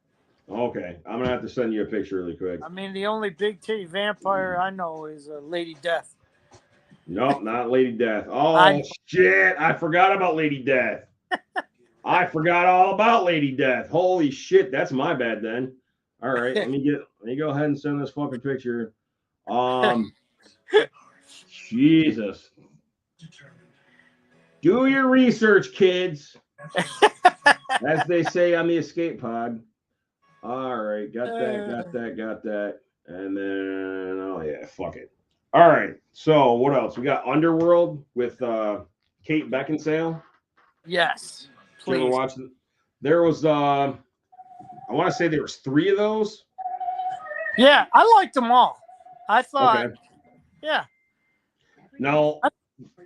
Okay, I'm gonna have to send you a picture really quick. I mean, the only big titty vampire I know is Lady Death. Nope, not Lady Death. Oh shit! I forgot about Lady Death. I forgot all about Lady Death. Holy shit, that's my bad then. All right, let me go ahead and send this fucking picture. Jesus. Do your research, kids. As they say on the escape pod. All right, got that. And then, oh yeah, fuck it. All right, so what else? We got Underworld with Kate Beckinsale. Yes, please. You ever watch it? There was, I want to say there was 3 of those. Yeah, I liked them all. I thought, yeah. Now,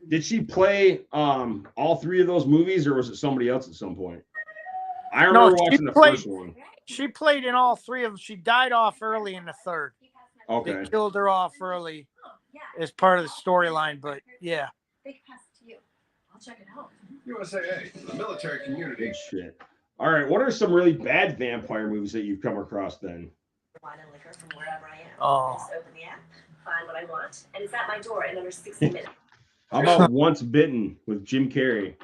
did she play all 3 of those movies, or was it somebody else at some point? I remember watching the first one. She played in all 3 of them. She died off early in the 3rd. Okay. They killed her off early as part of the storyline, but yeah. Big pass to you. I'll check it out. USA, the military community. Shit. All right, what are some really bad vampire movies that you've come across then? Wine and liquor from wherever I am. Oh. Just open the app, find what I want, and it's at my door in under 60 minutes. How about Once Bitten with Jim Carrey?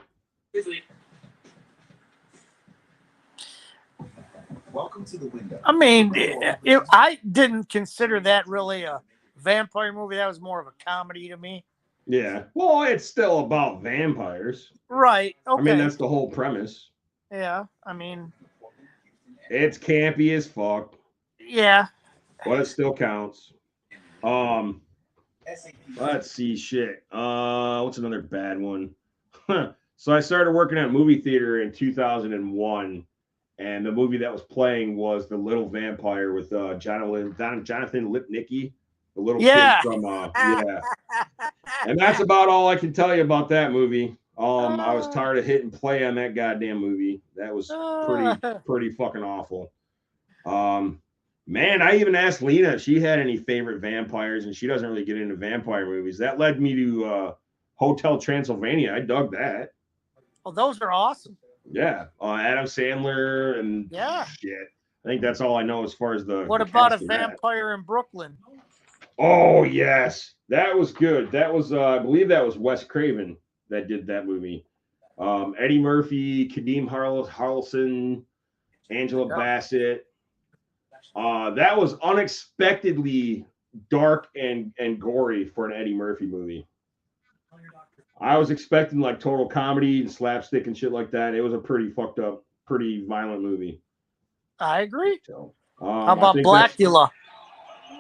Welcome to the window. I mean, I didn't consider that really a vampire movie. That was more of a comedy to me. Yeah. Well, it's still about vampires. Right. Okay. I mean, that's the whole premise. Yeah. I mean, it's campy as fuck. Yeah. But it still counts. Let's see shit. What's another bad one? So I started working at a movie theater in 2001, and the movie that was playing was The Little Vampire with Jonathan Lipnicki, the little Yeah. kid from yeah. And that's about all I can tell you about that movie. I was tired of hitting play on that goddamn movie. That was pretty fucking awful. Man, I even asked Lena if she had any favorite vampires, and she doesn't really get into vampire movies. That led me to Hotel Transylvania. I dug that. Oh, those are awesome. Yeah, Adam Sandler and shit. I think that's all I know as far as the. What the about cast A of that. Vampire in Brooklyn? Oh yes, that was good. That was I believe that was Wes Craven that did that movie. Eddie Murphy, Kadeem Harrelson, Angela Bassett. That was unexpectedly dark and gory for an Eddie Murphy movie. I was expecting like total comedy and slapstick and shit like that. It was a pretty fucked up, pretty violent movie. I agree. So, how about Blackula?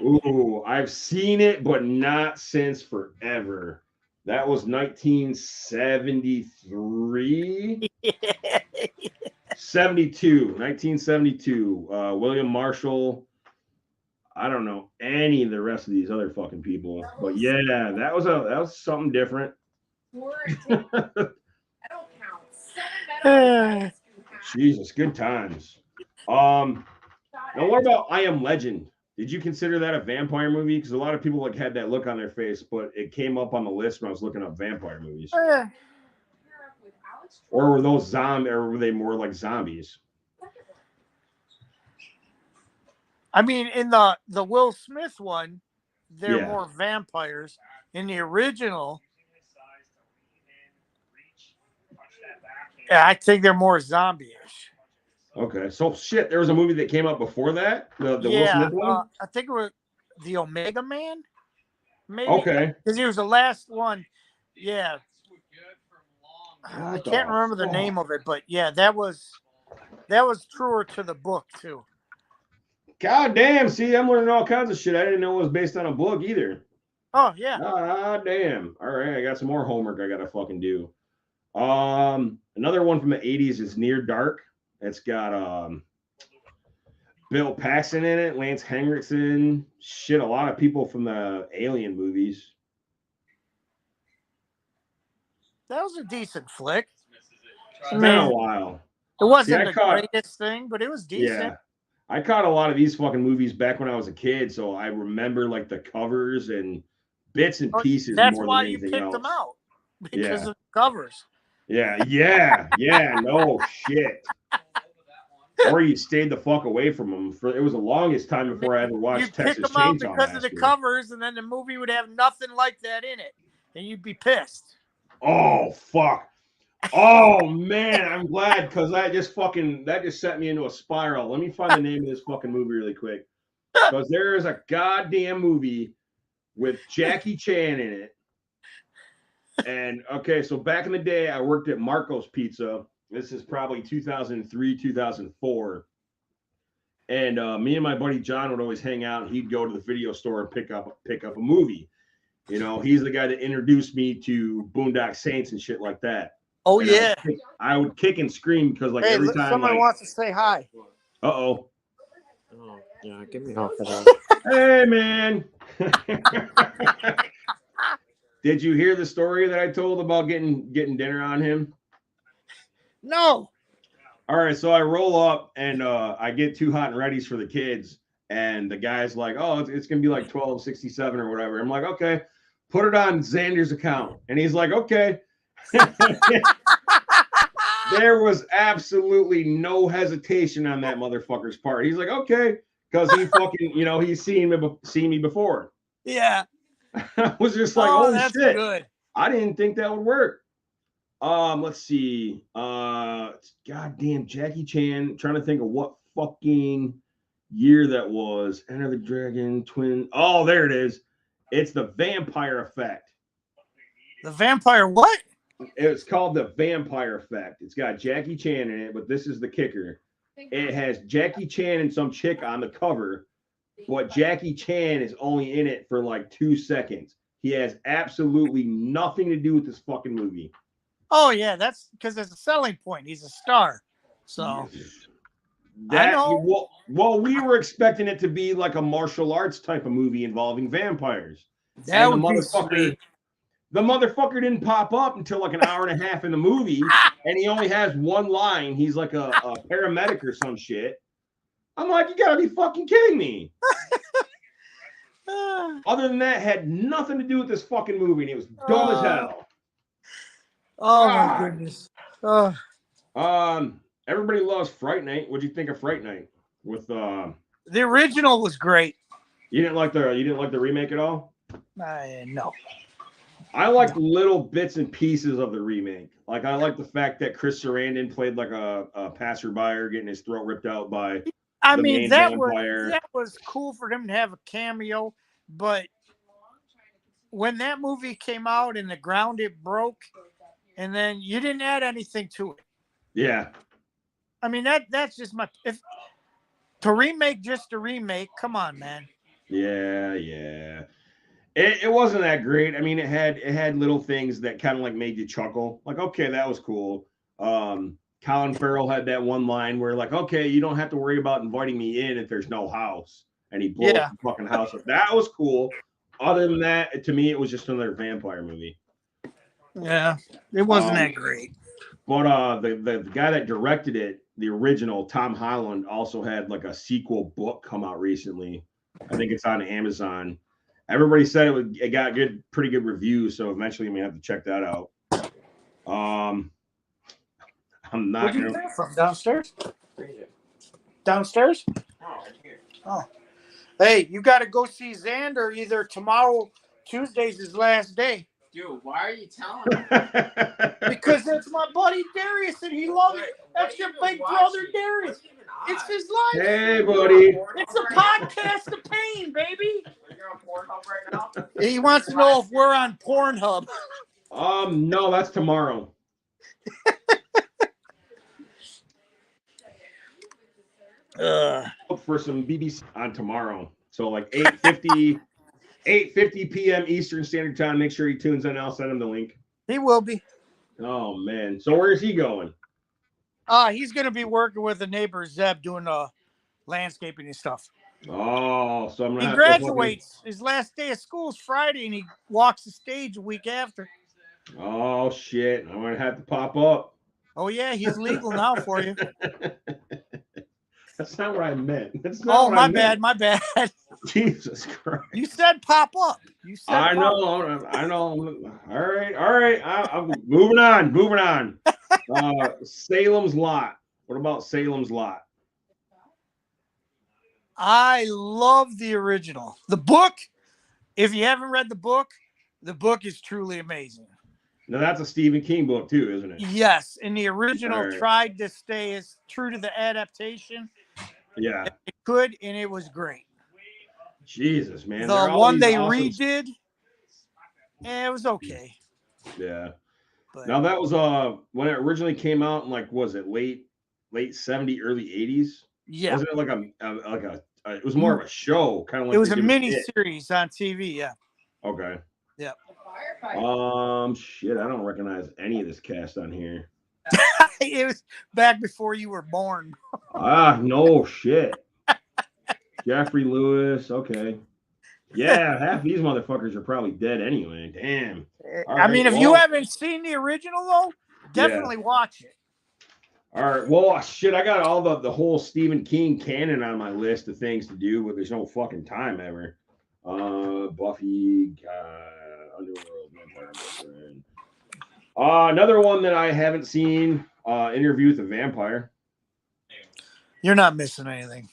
Ooh, I've seen it, but not since forever. That was 1973. 1972. William Marshall. I don't know any of the rest of these other fucking people, but yeah, that was something different. I don't count. Jesus, good times. Now what about I Am Legend? Did you consider that a vampire movie? Because a lot of people like had that look on their face, but it came up on the list when I was looking up vampire movies. Or were those or were they more like zombies? I mean, in the Will Smith one, they're more vampires. In the original, I think they're more zombie-ish. Okay, so shit, there was a movie that came out before that. The Will Smith one. I think it was the Omega Man. Maybe. Okay. Because he was the last one. Yeah. I can't remember the name of it, but yeah, that was truer to the book too. God damn! See, I'm learning all kinds of shit. I didn't know it was based on a book either. Oh yeah. Ah damn! All right, I got some more homework I gotta fucking do. Another one from the 80s is Near Dark. It's got Bill Paxton in it, Lance Henriksen, shit, a lot of people from the Alien movies. That was a decent flick. It's been a while. It wasn't the greatest thing, but it was decent. Yeah. I caught a lot of these fucking movies back when I was a kid, so I remember like the covers and bits and pieces. That's more why than you anything picked else. them out, because of the covers. Yeah, no shit. Or you stayed the fuck away from them. It was the longest time before I ever watched Texas Chainsaw Pick them out because of the covers, and then the movie would have nothing like that in it, and you'd be pissed. Oh fuck. Oh man, I'm glad because that just set me into a spiral. Let me find the name of this fucking movie really quick. Because there is a goddamn movie with Jackie Chan in it. And okay, so back in the day, I worked at Marco's Pizza. This is probably 2003, 2004. And me and my buddy John would always hang out. And he'd go to the video store and pick up a movie. You know, he's the guy that introduced me to Boondock Saints and shit like that. Oh, and yeah. I would kick and scream because like every time somebody wants to say hi. Uh-oh. Oh, yeah, get me off of that. Hey, man. Did you hear the story that I told about getting dinner on him? No. All right, so I roll up and I get 2 hot and readies for the kids, and the guy's like, "Oh, it's gonna be like $12.67 or whatever." I'm like, "Okay, put it on Xander's account," and he's like, "Okay." There was absolutely no hesitation on that motherfucker's part. He's like, "Okay," because he fucking, he's seen me before. Yeah. I was just like, "Oh that's shit!" Good. I didn't think that would work. Let's see. Goddamn Jackie Chan. Trying to think of what fucking year that was. Enter the Dragon, Twin. Oh, there it is. It's The Vampire Effect. The Vampire what? It's called The Vampire Effect. It's got Jackie Chan in it, but this is the kicker. It has Jackie Chan and some chick on the cover, but Jackie Chan is only in it for like 2 seconds. He has absolutely nothing to do with this fucking movie. Oh yeah, that's because it's a selling point. He's a star. So That, I know. well, we were expecting it to be like a martial arts type of movie involving vampires. That And would be sweet. the motherfucker didn't pop up until like an hour and a half in the movie, and he only has one line. He's like a paramedic or some shit. I'm like, you gotta be fucking kidding me. Other than that, had nothing to do with this fucking movie, and it was dumb as hell. Oh my goodness. Everybody loves Fright Night. What'd you think of Fright Night? With the original was great. You didn't like the remake at all? No. I liked little bits and pieces of the remake. Like I like the fact that Chris Sarandon played like a passerby or getting his throat ripped out by. I mean that was cool for him to have a cameo, but when that movie came out and the ground it broke, and then you didn't add anything to it. Yeah. I mean that's just to remake just a remake. Come on, man. Yeah. It wasn't that great. I mean, it had little things that kind of like made you chuckle. Like, okay, that was cool. Colin Farrell had that one line where like, okay, you don't have to worry about inviting me in if there's no house, and he blew up the fucking house up. That was cool. Other than that, to me, it was just another vampire movie. Yeah, it wasn't that great. But the guy that directed it, the original Tom Holland, also had like a sequel book come out recently. I think it's on Amazon. Everybody said it got pretty good reviews, so eventually I'm gonna have to check that out. I'm not. Where'd you get from downstairs? Downstairs? Oh. Hey, you got to go see Xander either tomorrow. Tuesday's his last day. Dude, why are you telling me? Because that's my buddy Darius, and he loves it. That's your big brother Darius. It's his life. Hey, buddy. It's a podcast of pain, baby. You're on Pornhub right now? He wants to know if we're on Pornhub. No, that's tomorrow. For some BBC on tomorrow. So like 8:50 p.m. Eastern Standard Time. Make sure he tunes in. I'll send him the link. He will be. Oh man. So where is he going? He's gonna be working with a neighbor Zeb doing landscaping and stuff. Oh, so I'm gonna he graduates. His last day of school is Friday, and he walks the stage a week after. Oh shit! I'm gonna have to pop up. Oh yeah, he's legal now for you. That's not what I meant. That's not my bad. Jesus Christ! You said pop up. You said. I know. All right. I'm moving on. Salem's Lot. What about Salem's Lot? I love the original. The book. If you haven't read the book is truly amazing. Now that's a Stephen King book too, isn't it? Yes, and the original tried to stay as true to the adaptation. Yeah, it could, and it was great. Jesus, man. The one they redid, it was okay. Yeah. But now that was when it originally came out in like, was it late 70s, early 80s? Yeah. Wasn't it like it was more of a show, kind of like it was a mini series on TV, yeah. Okay. Yeah. Shit, I don't recognize any of this cast on here. It was back before you were born. No shit. Jeffrey Lewis, okay. Yeah, half these motherfuckers are probably dead anyway. Damn. I mean, if you haven't seen the original though, definitely watch it. All right. Well, shit, I got all the whole Stephen King canon on my list of things to do, but there's no fucking time ever. Buffy, Underworld, Vampire Boyfriend. Another one that I haven't seen, Interview with a Vampire. You're not missing anything.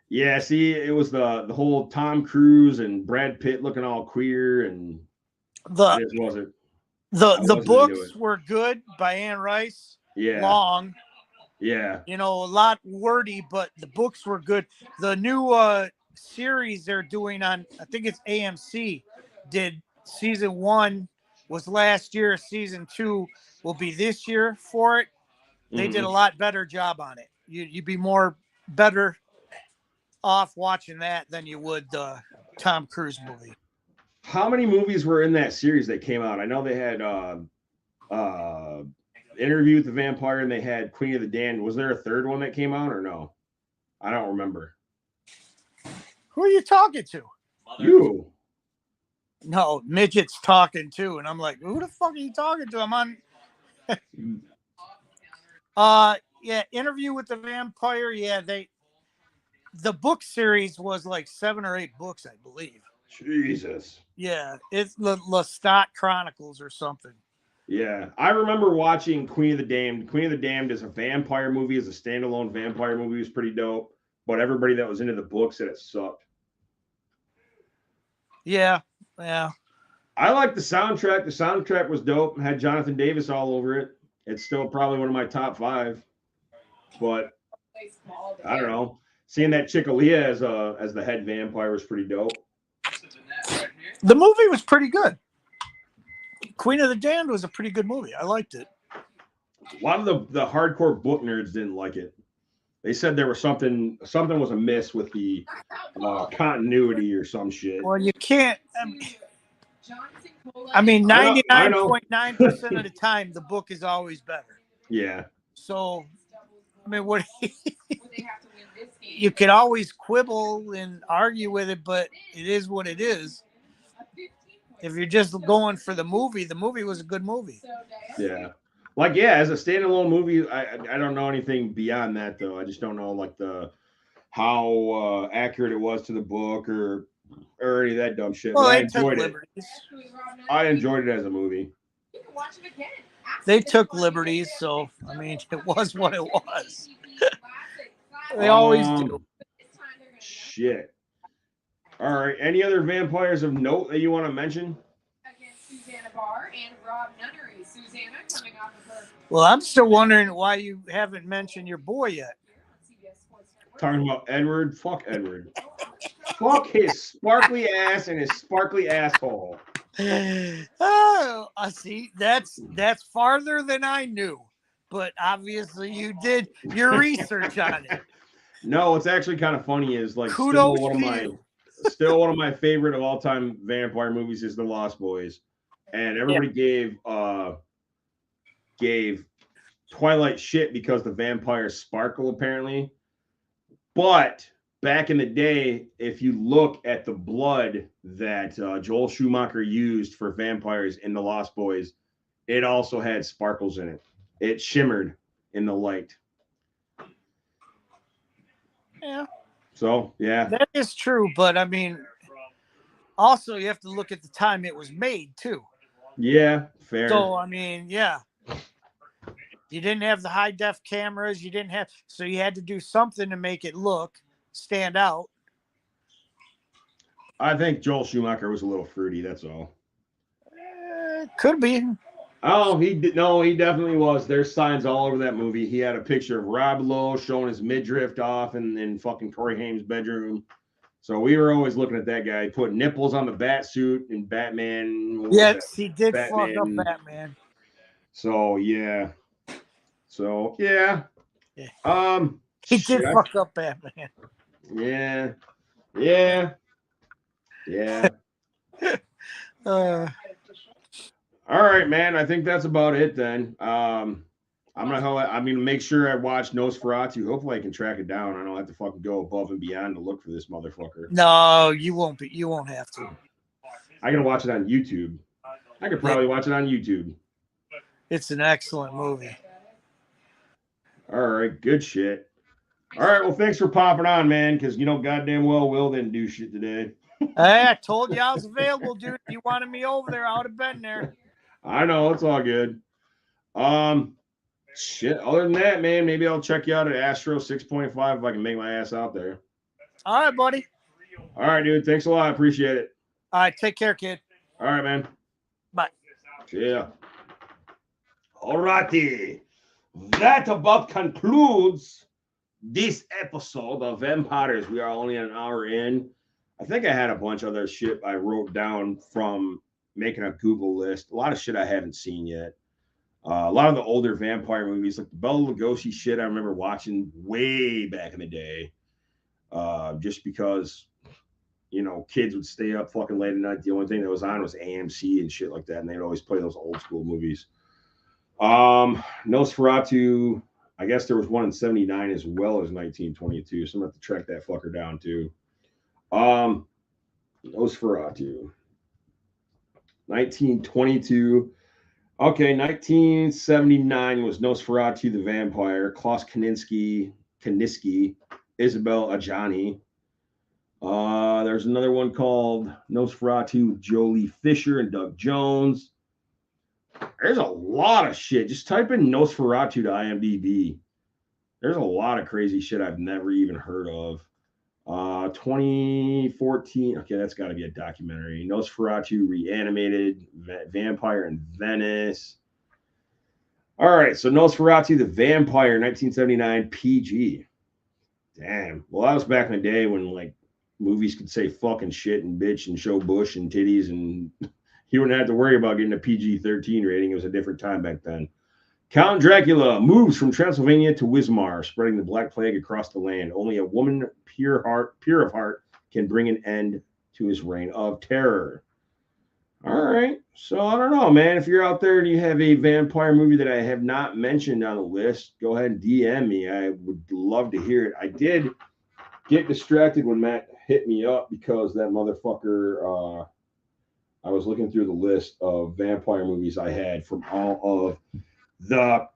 Yeah, see, it was the whole Tom Cruise and Brad Pitt looking all queer, and the books were good by Anne Rice. Yeah. Long. Yeah. A lot wordy, but the books were good. The new series they're doing on, I think it's AMC, did season 1 was last year. Season 2 will be this year for it. They did a lot better job on it. You'd be better off watching that than you would the Tom Cruise movie. How many movies were in that series that came out? I know they had Interview with the Vampire and they had Queen of the Damned. Was there a third one that came out or no? I don't remember. Who are you talking to? You. No, Midget's talking too, and I'm like, who the fuck are you talking to? I'm on. Yeah, Interview with the Vampire. Yeah, the book series was like 7 or 8 books, I believe. Jesus. Yeah, it's the Lestat Chronicles or something. Yeah, I remember watching Queen of the Damned. Queen of the Damned is a vampire movie, is a standalone vampire movie. It was pretty dope, but everybody that was into the book said it sucked. Yeah. I like the soundtrack. The soundtrack was dope. It had Jonathan Davis all over it. It's still probably one of my top 5. But I don't know. Seeing that chick Aaliyah as the head vampire was pretty dope. The movie was pretty good. Queen of the Damned was a pretty good movie. I liked it. A lot of the hardcore book nerds didn't like it. They said there was something was amiss with the continuity or some shit. Well, you can't. I mean, 99.9% of the time, the book is always better. Yeah. So, I mean, what you could always quibble and argue with it, but it is what it is. If you're just going for the movie was a good movie. Yeah. Like, yeah, as a standalone movie, I don't know anything beyond that, though. I just don't know, like, how accurate it was to the book or any of that dumb shit. Well, I they took enjoyed it. liberties. I enjoyed it as a movie. They took liberties, so, I mean, it was what it was. They always do. Shit. All right. Any other vampires of note that you want to mention? Susanna Barr and Rob Nunnery. Susanna coming off of her. Well, I'm still wondering why you haven't mentioned your boy yet. Talking about Edward. Fuck Edward. Fuck his sparkly ass and his sparkly asshole. Oh, I see. That's farther than I knew. But obviously you did your research on it. No, what's actually kind of funny is like Kudos still one of my favorite of all time vampire movies is The Lost Boys. And everybody gave Twilight shit because the vampires sparkle apparently. But back in the day, if you look at the blood that Joel Schumacher used for vampires in The Lost Boys, it also had sparkles in it. It shimmered in the light. Yeah. So, yeah. That is true, but I mean, also you have to look at the time it was made too. Yeah, fair. So, I mean, yeah. You didn't have the high def cameras, so you had to do something to make it stand out. I think Joel Schumacher was a little fruity, that's all. Could be. Oh, he definitely was. There's signs all over that movie. He had a picture of Rob Lowe showing his midriff off in fucking Corey Haim's bedroom. So we were always looking at that guy. He put nipples on the bat suit in Batman. Yes, he did fuck up Batman. So yeah. He did fuck up Batman. Yeah. All right, man. I think that's about it then. I'm gonna make sure I watch Nosferatu. Hopefully I can track it down. I don't have to fucking go above and beyond to look for this motherfucker. No, you won't be. You won't have to. I can watch it on YouTube. I could probably watch it on YouTube. It's an excellent movie. All right, good shit. All right, well, thanks for popping on, man, because you know goddamn well Will didn't do shit today. Hey, I told you I was available, dude. If you wanted me over there, I would have been there. I know, it's all good. Shit. Other than that, man, maybe I'll check you out at Astro 6.5 if I can make my ass out there. All right, buddy. All right, dude. Thanks a lot. I appreciate it. All right, take care, kid. All right, man. Bye. Yeah. All righty. That about concludes this episode of Vampires. We are only an hour in. I think I had a bunch of other shit I wrote down from making a Google list. A lot of shit I haven't seen yet. A lot of the older vampire movies, like the Bela Lugosi shit, I remember watching way back in the day. Just because, kids would stay up fucking late at night. The only thing that was on was AMC and shit like that, and they'd always play those old school movies. Nosferatu, I guess there was one in 79 as well as 1922, so I'm gonna have to track that fucker down too. Nosferatu, 1922. Okay, 1979 was Nosferatu the Vampire, Klaus Kinski, Isabel Adjani. There's another one called Nosferatu with Jolie Fisher and Doug Jones. There's a lot of shit. Just type in Nosferatu to IMDb. There's a lot of crazy shit I've never even heard of. 2014. Okay, that's got to be a documentary. Nosferatu Reanimated, Vampire in Venice. All right, so Nosferatu the Vampire, 1979 PG. Damn. Well, that was back in the day when like movies could say fucking shit and bitch and show bush and titties, and you wouldn't have to worry about getting a PG-13 rating. It was a different time back then. Count Dracula moves from Transylvania to Wismar, spreading the Black Plague across the land. Only a woman pure of heart, can bring an end to his reign of terror. All right. So I don't know, man. If you're out there and you have a vampire movie that I have not mentioned on the list, go ahead and DM me. I would love to hear it. I did get distracted when Matt hit me up because that motherfucker, I was looking through the list of vampire movies I had from all the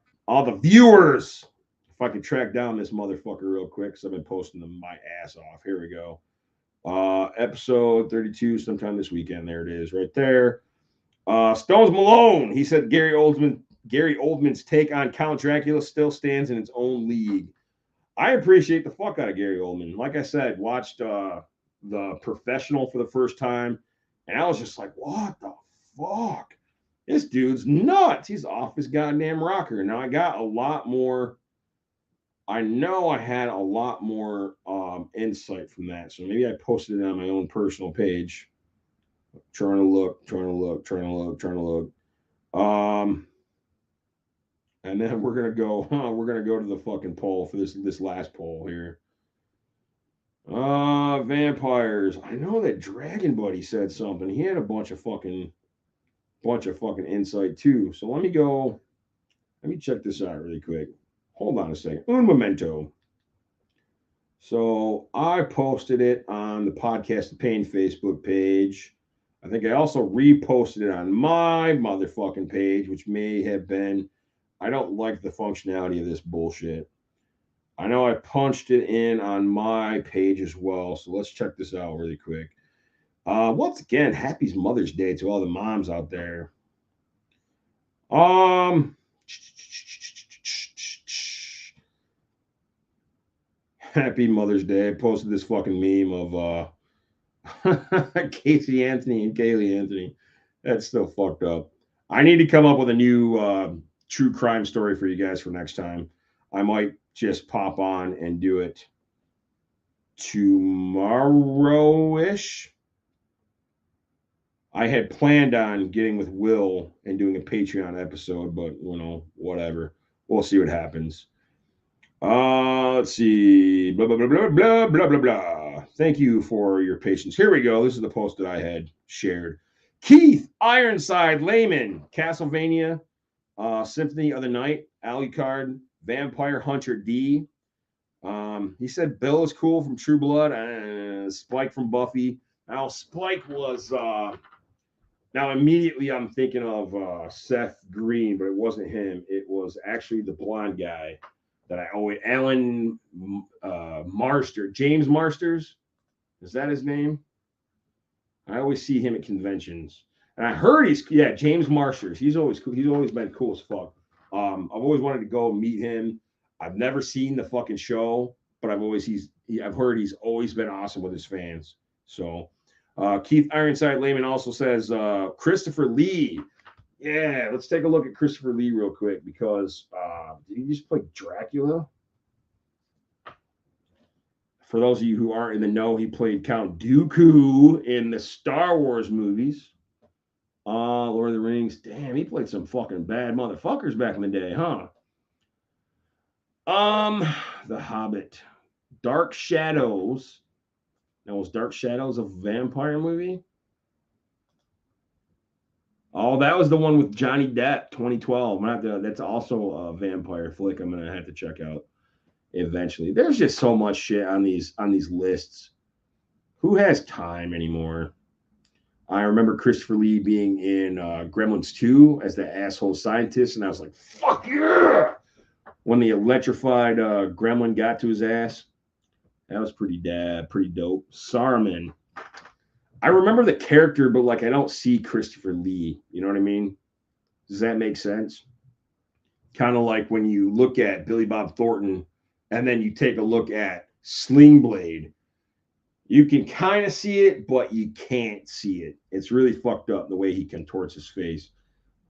viewers. If I could track down this motherfucker real quick, because I've been posting them my ass off. Here we go. Episode 32, sometime this weekend. There it is, right there. Stones Malone. He said Gary Oldman's take on Count Dracula still stands in its own league. I appreciate the fuck out of Gary Oldman. Like I said, watched The Professional for the first time, and I was just like, what the fuck? This dude's nuts. He's off his goddamn rocker. Now I got a lot more. I know I had a lot more insight from that. So maybe I posted it on my own personal page. Trying to look. And then we're gonna go to the fucking poll for this last poll here. Vampires. I know that Dragon Buddy said something. He had a bunch of fucking insight too. So let me check this out really quick. Hold on a second. Un momento. So I posted it on the Podcast of Pain Facebook page. I think I also reposted it on my motherfucking page, which may have been, I don't like the functionality of this bullshit. I know I punched it in on my page as well. So let's check this out really quick. Once again, happy Mother's Day to all the moms out there. Happy Mother's Day. I posted this fucking meme of Casey Anthony and Kaylee Anthony. That's still fucked up. I need to come up with a new true crime story for you guys for next time. I might just pop on and do it tomorrow-ish. I had planned on getting with Will and doing a Patreon episode, but whatever. We'll see what happens. Let's see. Blah, blah, blah, blah, blah, blah, blah, blah. Thank you for your patience. Here we go. This is the post that I had shared. Keith Ironside Lehman, Castlevania, Symphony of the Night, Alucard, Vampire Hunter D. He said Bill is cool from True Blood, Spike from Buffy. Now, Spike was... Now, immediately I'm thinking of Seth Green, but it wasn't him. It was actually the blonde guy that I always... Alan Marster. James Marsters? Is that his name? I always see him at conventions. And I heard James Marsters. He's always cool. He's always been cool as fuck. I've always wanted to go meet him. I've never seen the fucking show, but I've heard he's always been awesome with his fans. So Keith Ironside Lehman also says Christopher Lee. Yeah, let's take a look at Christopher Lee real quick because did he just play Dracula? For those of you who aren't in the know, he played Count Dooku in the Star Wars movies. Lord of the Rings. Damn, he played some fucking bad motherfuckers back in the day, huh? The Hobbit. Dark Shadows. That was Dark Shadows, a vampire movie. Oh, that was the one with Johnny Depp, 2012. That's also a vampire flick. I'm gonna have to check out eventually. There's just so much shit on these lists. Who has time anymore? I remember Christopher Lee being in Gremlins 2 as the asshole scientist, and I was like, "Fuck yeah!" When the electrified gremlin got to his ass, that was pretty dope. Saruman. I remember the character, but like I don't see Christopher Lee. You know what I mean? Does that make sense? Kind of like when you look at Billy Bob Thornton and then you take a look at Sling Blade. You can kind of see it, but you can't see it. It's really fucked up the way he contorts his face.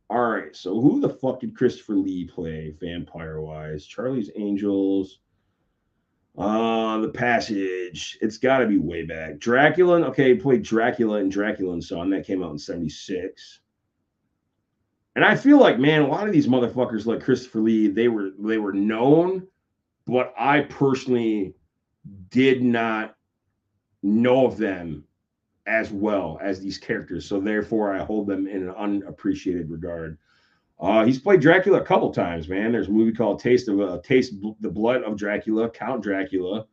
All right, so who the fuck did Christopher Lee play vampire-wise? Charlie's Angels. The Passage. It's got to be way back. Dracula. Okay, he played Dracula in Dracula and Son. That came out in 76. And I feel like, man, a lot of these motherfuckers like Christopher Lee, they were known, but I personally did not know of them as well as these characters. So therefore, I hold them in an unappreciated regard. He's played Dracula a couple times, man. There's a movie called Taste the Blood of Dracula, Count Dracula,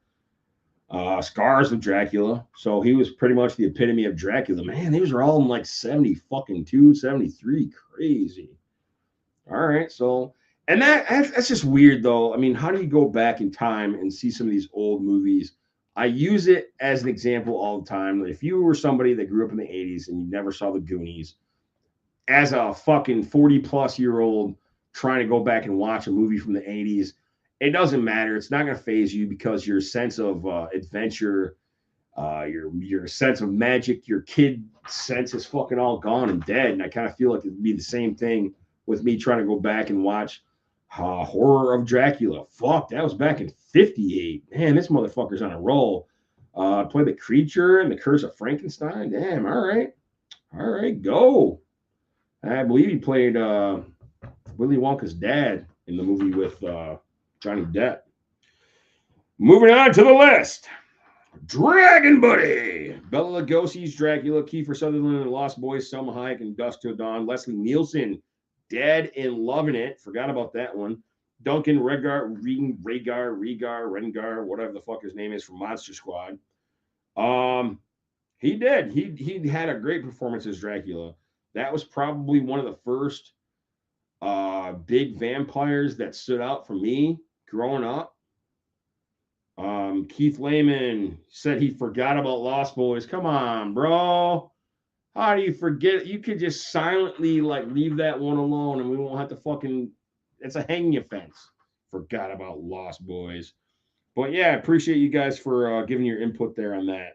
Scars of Dracula. So he was pretty much the epitome of Dracula. Man, these are all in like 72, 73. Crazy. All right, so and that's just weird though. I mean, how do you go back in time and see some of these old movies? I use it as an example all the time. If you were somebody that grew up in the 80s and you never saw the Goonies, as a fucking 40-plus-year-old trying to go back and watch a movie from the 80s, it doesn't matter. It's not going to phase you because your sense of adventure, your sense of magic, your kid sense is fucking all gone and dead. And I kind of feel like it'd be the same thing with me trying to go back and watch Horror of Dracula. Fuck, that was back in 58. Man, this motherfucker's on a roll. Played the Creature and the Curse of Frankenstein. Damn, all right, go. I believe he played Willy Wonka's dad in the movie with Johnny Depp. Moving on to the list. Dragon Buddy. Bela Lugosi's Dracula. Kiefer Sutherland and the Lost Boys. Selma Hayek and Dusk Till Dawn. Leslie Nielsen, Dead and Loving It. Forgot about that one. Duncan Rhaegar, whatever the fuck his name is from Monster Squad. He did. He had a great performance as Dracula. That was probably one of the first big vampires that stood out for me growing up. Keith Lehman said he forgot about Lost Boys. Come on, bro. How do you forget? You could just silently like leave that one alone and we won't have to fucking, it's a hanging offense. Forgot about Lost Boys. But yeah, I appreciate you guys for giving your input there on that.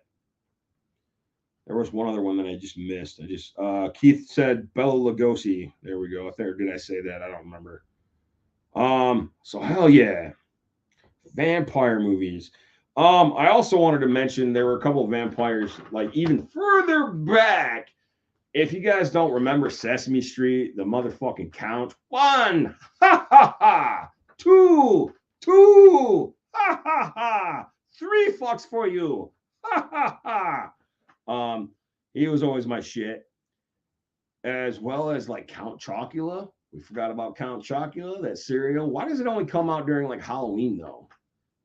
There was one other one that I just missed. Keith said Bela Lugosi. There we go. Did I say that? I don't remember. So hell yeah. Vampire movies. I also wanted to mention there were a couple of vampires like even further back. If you guys don't remember Sesame Street, the motherfucking Count. 1, ha ha ha. 2, ha ha ha. 3 fucks for you. Ha ha ha. He was always my shit, as well as like Count Chocula. We forgot about Count Chocula, that cereal. Why does it only come out during like Halloween though?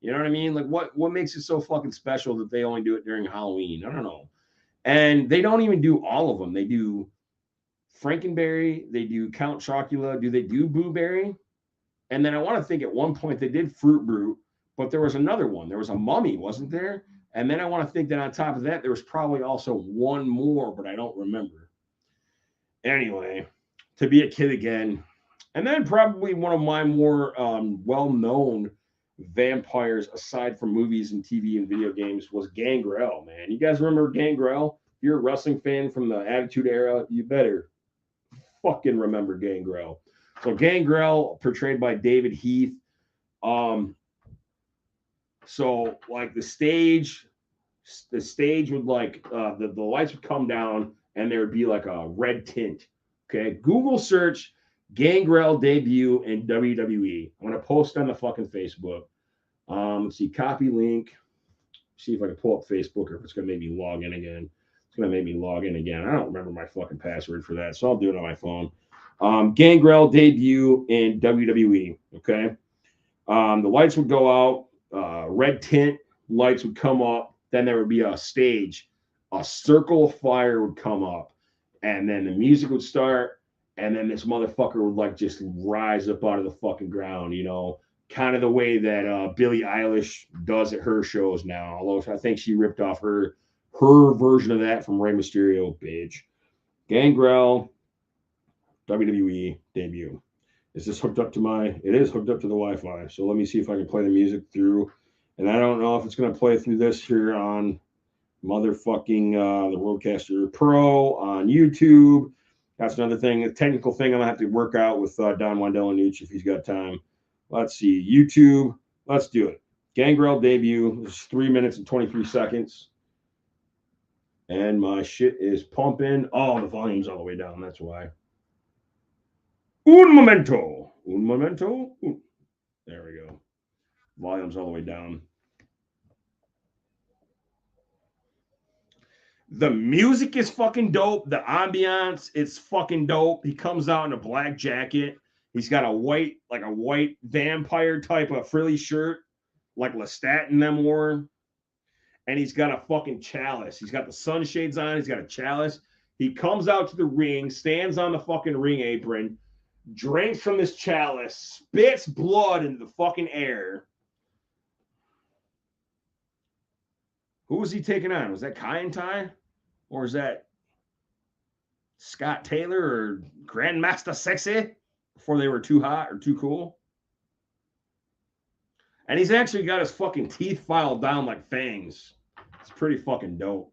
You know what I mean? Like what makes it so fucking special that they only do it during Halloween? I don't know. And they don't even do all of them. They do Frankenberry. They do Count Chocula. Do they do Boo Berry? And then I want to think at one point they did Fruit Brute, but there was another one. There was a Mummy, wasn't there? And then I want to think that on top of that, there was probably also one more, but I don't remember. Anyway, To Be a Kid Again. And then probably one of my more well-known vampires, aside from movies and TV and video games, was Gangrel, man. You guys remember Gangrel? If you're a wrestling fan from the Attitude Era, you better fucking remember Gangrel. So Gangrel, portrayed by David Heath. So like the stage would like the lights would come down and there would be like a red tint. Okay, Google search Gangrel debut in WWE. I'm gonna post on the fucking Facebook. Let's see, copy link. see if I can pull up Facebook or if it's gonna make me log in again. It's gonna make me log in again. I don't remember my fucking password for that, so I'll do it on my phone. Gangrel debut in WWE. Okay. The lights would go out, red tint lights would come up, then there would be a stage, a circle of fire would come up, and then the music would start, and then this motherfucker would like just rise up out of the fucking ground, you know, kind of the way that Billie Eilish does at her shows now. Although I think she ripped off her version of that from Rey Mysterio, bitch. Gangrel, WWE debut. Is this hooked up to it is hooked up to the Wi-Fi. So let me see if I can play the music through. And I don't know if it's going to play through this here on motherfucking the Rodecaster Pro on YouTube. That's another thing, a technical thing I'm going to have to work out with Don Wandellanucci if he's got time. Let's see. YouTube. Let's do it. Gangrel debut. This is 3 minutes and 23 seconds. And my shit is pumping. Oh, the volume's all the way down. That's why. Un momento. There we go. Volume's all the way down. The music is fucking dope. The ambiance is fucking dope. He comes out in a black jacket. He's got a white vampire type of frilly shirt, like Lestat and them wore. And he's got a fucking chalice. He's got the sunshades on. He's got a chalice. He comes out to the ring, stands on the fucking ring apron, drinks from this chalice, spits blood into the fucking air. Who was he taking on? Was that Kai and Tai? Or is that Scott Taylor or Grandmaster Sexy before they were too hot or too cool? And he's actually got his fucking teeth filed down like fangs. It's pretty fucking dope.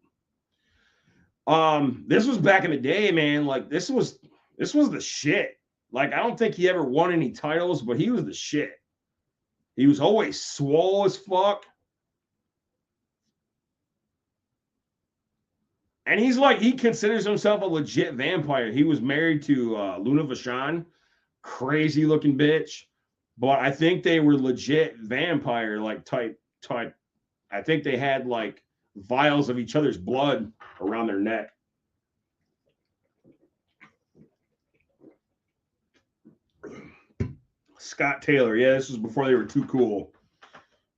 This was back in the day, man. Like this was the shit. Like I don't think he ever won any titles, but he was the shit. He was always swole as fuck. And he considers himself a legit vampire. He was married to Luna Vachon, crazy looking bitch. But I think they were legit vampire like type. I think they had like vials of each other's blood around their neck. Scott Taylor, yeah, this was before they were too cool.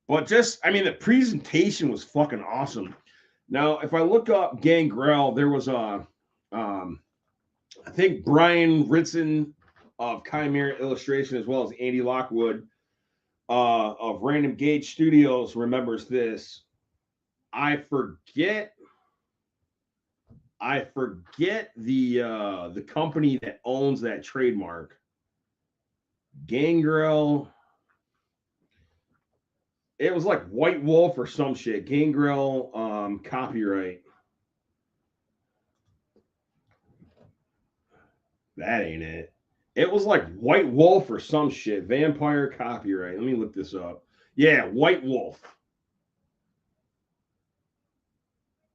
But the presentation was fucking awesome. Now, if I look up Gangrel, there was I think Brian Ritson of Chimera Illustration, as well as Andy Lockwood of Random Gauge Studios remembers this. I forget the company that owns that trademark. Gangrel. It was like White Wolf or some shit. Gangrel copyright. That ain't it. It was like White Wolf or some shit. Vampire copyright. Let me look this up. Yeah, White Wolf.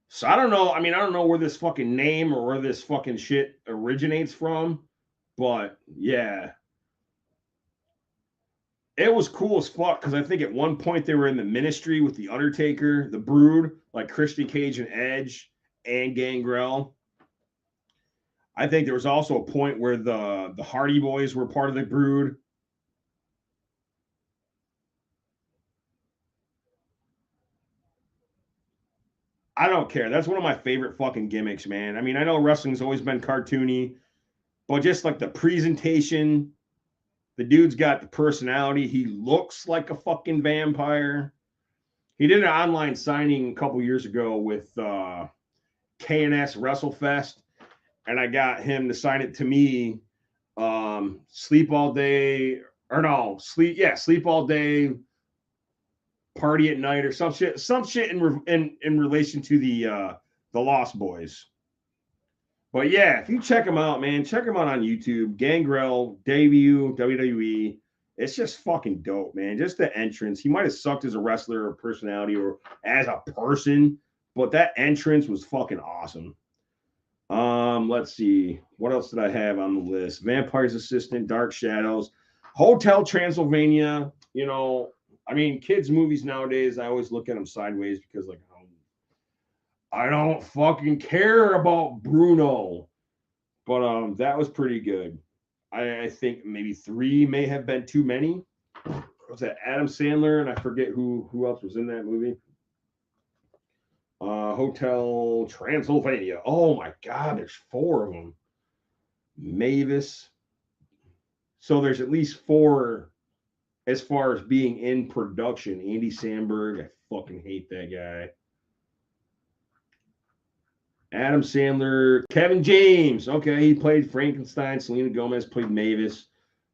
So I don't know. I don't know where this fucking name or where this fucking shit originates from. But yeah. It was cool as fuck because I think at one point they were in the Ministry with The Undertaker, The Brood, like Christian Cage and Edge and Gangrel. I think there was also a point where the Hardy Boys were part of The Brood. I don't care. That's one of my favorite fucking gimmicks, man. I know wrestling's always been cartoony, but just like the presentation, the dude's got the personality. He looks like a fucking vampire. He did an online signing a couple years ago with KNS WrestleFest, and I got him to sign it to me. Sleep all day, party at night, or some shit in relation to the Lost Boys. But yeah, if you check him out, man, check him out on YouTube. Gangrel debut WWE. It's just fucking dope, man. Just the entrance. He might have sucked as a wrestler or personality or as a person, but that entrance was fucking awesome. Let's see. What else did I have on the list? Vampire's Assistant, Dark Shadows, Hotel Transylvania. I mean, kids' movies nowadays, I always look at them sideways because, like, I don't fucking care about Bruno. But that was pretty good. I think maybe 3 may have been too many. Was that Adam Sandler? And I forget who else was in that movie. Hotel Transylvania. Oh my God, there's 4 of them. Mavis. So there's at least 4 as far as being in production. Andy Samberg, I fucking hate that guy. Adam Sandler, Kevin James. Okay, he played Frankenstein. Selena Gomez played Mavis.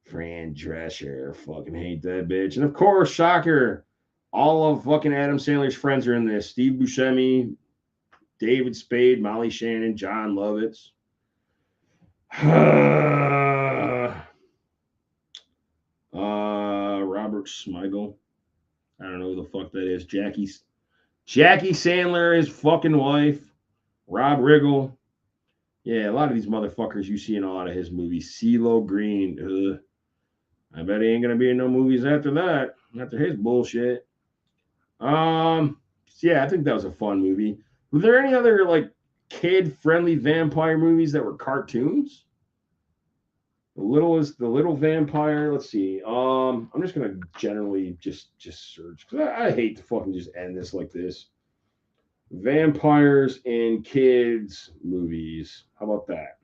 Fran Drescher, fucking hate that bitch. And of course, shocker, all of fucking Adam Sandler's friends are in this. Steve Buscemi, David Spade, Molly Shannon, John Lovitz. Robert Smigel. I don't know who the fuck that is. Jackie Sandler, his fucking wife. Rob Riggle. Yeah, a lot of these motherfuckers you see in a lot of his movies. CeeLo Green. Ugh. I bet he ain't gonna be in no movies after that. After his bullshit. Yeah, I think that was a fun movie. Were there any other like kid-friendly vampire movies that were cartoons? The Little Vampire. Let's see. I'm just gonna generally just search because I hate to fucking just end this like this. Vampires in kids movies. How about that?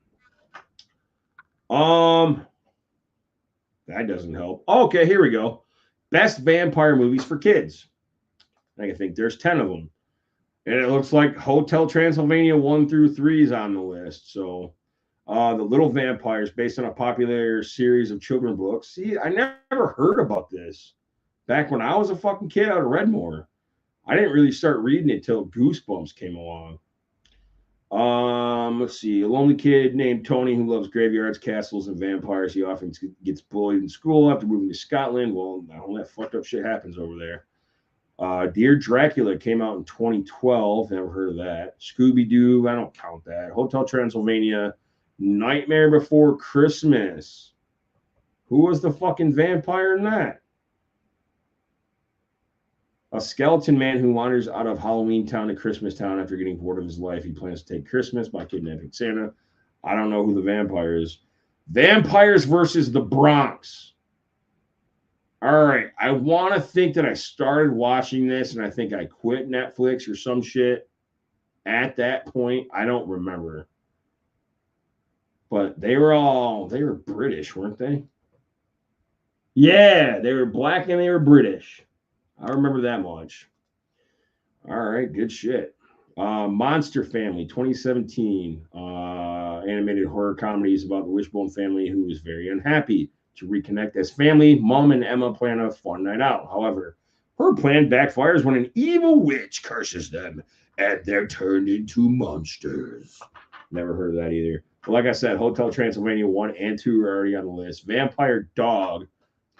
That doesn't help. Okay, here we go. Best vampire movies for kids. I think there's 10 of them. And it looks like Hotel Transylvania 1 through 3 is on the list. So The Little Vampires, based on a popular series of children's books. See, I never heard about this. Back when I was a fucking kid, I would have read more. I didn't really start reading it till Goosebumps came along. Let's see. A lonely kid named Tony who loves graveyards, castles, and vampires. He often gets bullied in school after moving to Scotland. Well, all that fucked up shit happens over there. Dear Dracula came out in 2012. Never heard of that. Scooby-Doo. I don't count that. Hotel Transylvania. Nightmare Before Christmas. Who was the fucking vampire in that? A skeleton man who wanders out of Halloween Town to Christmas Town after getting bored of his life. He plans to take Christmas by kidnapping Santa. I don't know who the vampire is. Vampires versus the Bronx. All right. I want to think that I started watching this and I think I quit Netflix or some shit at that point. I don't remember. But they were British, weren't they? Yeah, they were black and they were British. I remember that much. All right, good shit. Monster Family, 2017. Animated horror comedies about the Wishbone family who is very unhappy to reconnect as family. Mom and Emma plan a fun night out. However, her plan backfires when an evil witch curses them and they're turned into monsters. Never heard of that either. But like I said, Hotel Transylvania 1 and 2 are already on the list. Vampire Dog,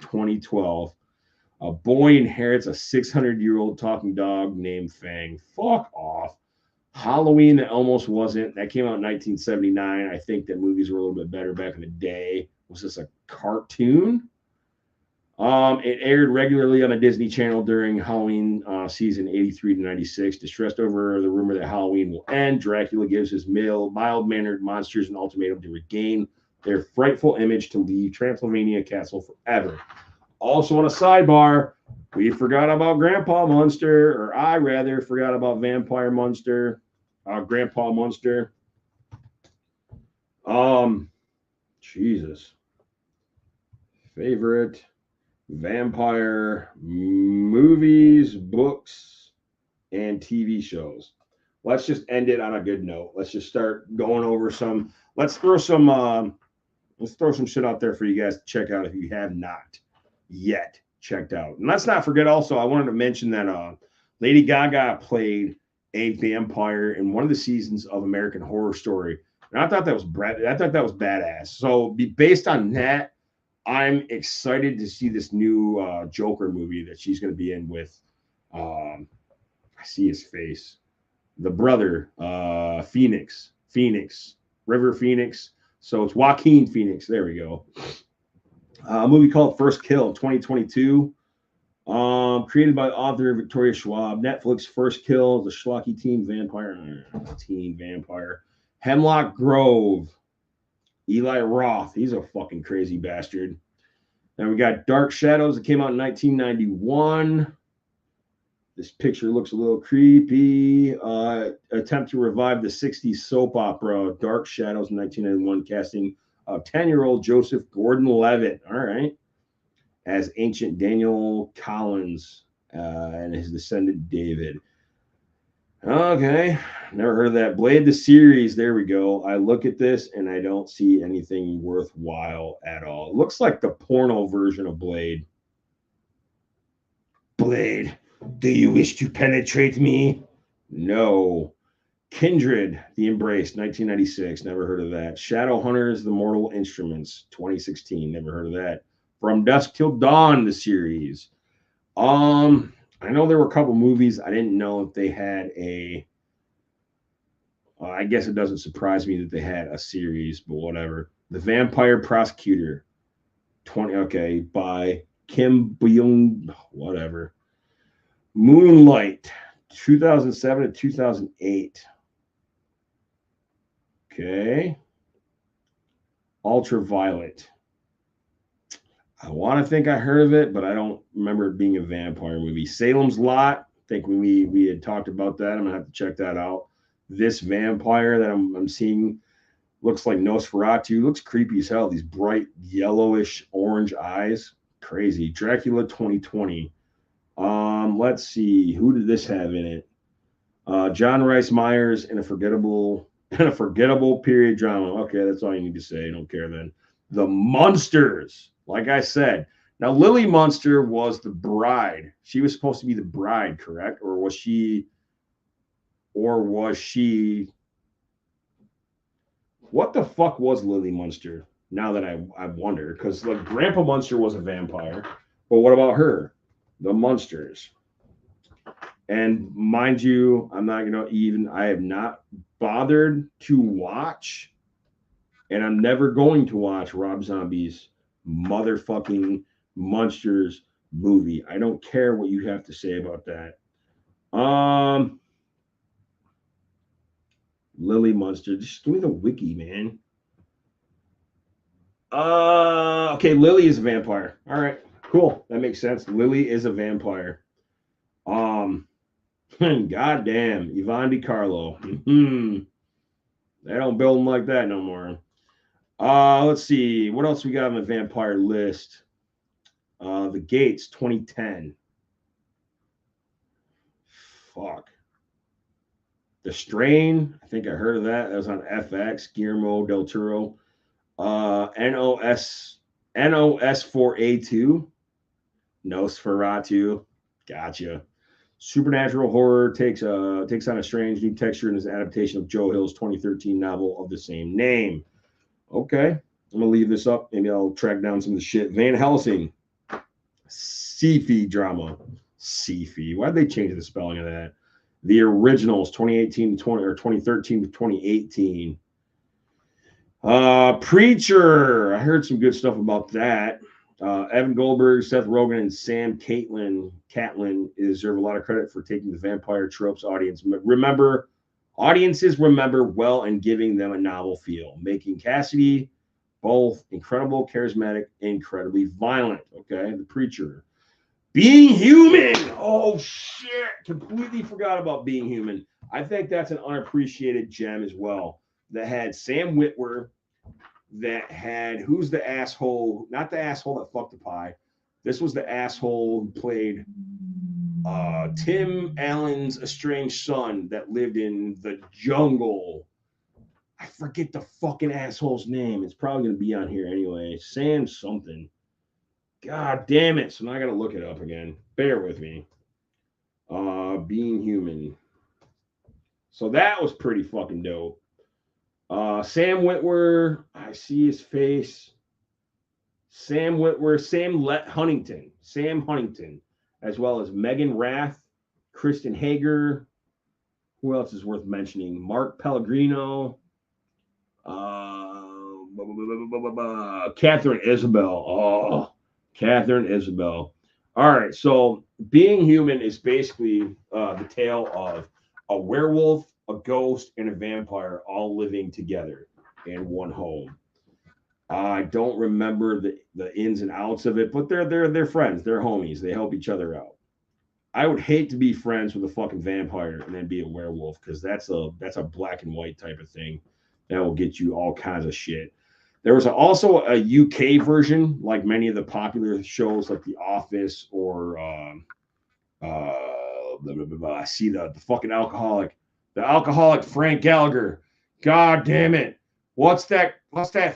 2012. A boy inherits a 600-year-old talking dog named Fang. Fuck off. Halloween that almost wasn't. That came out in 1979. I think that movies were a little bit better back in the day. Was this a cartoon? It aired regularly on the Disney Channel during Halloween season 83 to 96. Distressed over the rumor that Halloween will end, Dracula gives his mild-mannered monsters an ultimatum to regain their frightful image to leave Transylvania Castle forever. Also on a sidebar, we forgot about Grandpa Munster, or I rather forgot about Vampire Munster, Grandpa Munster. Jesus. Favorite vampire movies, books, and TV shows. Let's just end it on a good note. Let's just start going over some. Let's throw some shit out there for you guys to check out if you have not yet checked out. And let's not forget also, I wanted to mention that Lady Gaga played a vampire in one of the seasons of American Horror Story. And I thought that was badass. So based on that, I'm excited to see this new Joker movie that she's going to be in with. I see his face. The brother, Phoenix, River Phoenix. So it's Joaquin Phoenix. There we go. A movie called First Kill, 2022. Created by author Victoria Schwab. Netflix first kill, the schlocky teen vampire. Teen vampire. Hemlock Grove. Eli Roth. He's a fucking crazy bastard. Then we got Dark Shadows that came out in 1991. This picture looks a little creepy. Attempt to revive the 60s soap opera Dark Shadows in 1991, casting of 10-year-old Joseph Gordon-Levitt. All right. As ancient Daniel Collins and his descendant David. Okay, never heard of that. Blade the series. There we go. I look at this and I don't see anything worthwhile at all. It looks like the porno version of Blade. Blade, do you wish to penetrate me? No. Kindred, The Embrace, 1996. Never heard of that. Shadowhunters, The Mortal Instruments, 2016. Never heard of that. From Dusk Till Dawn, the series. I know there were a couple movies. I didn't know if they had a. I guess it doesn't surprise me that they had a series, but whatever. The Vampire Prosecutor, by Kim Byung, whatever. Moonlight, 2007 to 2008. Okay. Ultraviolet. I want to think I heard of it, but I don't remember it being a vampire movie. Salem's Lot. I think we had talked about that. I'm going to have to check that out. This vampire that I'm seeing looks like Nosferatu. Looks creepy as hell. These bright yellowish orange eyes. Crazy. Dracula 2020. Let's see. Who did this have in it? John Rice Myers in a forgettable period drama. Okay, that's all you need to say. I don't care then. The Munsters. Like I said, now Lily Munster was the bride. She was supposed to be the bride, correct? Or was she? What the fuck was Lily Munster? Now that I wonder, because like Grandpa Munster was a vampire, but what about her? The Munsters. And mind you, I have not bothered to watch, and I'm never going to watch Rob Zombie's motherfucking Munsters movie. I don't care what you have to say about that. Lily Munster, just give me the wiki, man. Okay, Lily is a vampire. All right, cool. That makes sense. Lily is a vampire. Goddamn, Yvonne DiCarlo. They don't build them like that no more. Let's see. What else we got on the vampire list? The Gates, 2010. Fuck. The Strain. I think I heard of that. That was on FX. Guillermo del Toro. NOS4A2. Nosferatu. Gotcha. Supernatural horror takes on a strange new texture in his adaptation of Joe Hill's 2013 novel of the same name. Okay, I'm gonna leave this up. Maybe I'll track down some of the shit. Van Helsing, sci-fi drama. Sci-fi. Why'd they change the spelling of that? The Originals, 2018 to 2013 to 2018. Preacher. I heard some good stuff about that. Evan Goldberg, Seth Rogen, and Sam Catlin deserve a lot of credit for taking the vampire tropes audiences remember well and giving them a novel feel, making Cassidy both incredible, charismatic, incredibly violent. Okay, The Preacher. Being Human. Oh shit, completely forgot about Being Human. I think that's an unappreciated gem as well. That had Sam Witwer. That had, who's the asshole? Not the asshole that fucked the pie. This was the asshole who played Tim Allen's estranged son that lived in the jungle. I forget the fucking asshole's name. It's probably going to be on here anyway. Sam something. God damn it. So now I got to look it up again. Bear with me. Being Human. So that was pretty fucking dope. Sam Witwer, I see his face. Sam Witwer, Sam Huntington, as well as Megan Rath, Kristen Hager. Who else is worth mentioning? Mark Pellegrino, Catherine Isabel. Oh, Catherine Isabel. All right, so Being Human is basically the tale of a werewolf, a ghost, and a vampire all living together in one home. I don't remember the ins and outs of it, but they're friends, they're homies, they help each other out. I would hate to be friends with a fucking vampire and then be a werewolf because that's a black and white type of thing that will get you all kinds of shit. There was also a UK version, like many of the popular shows, like The Office or I see the fucking the alcoholic Frank Gallagher. God damn it! What's that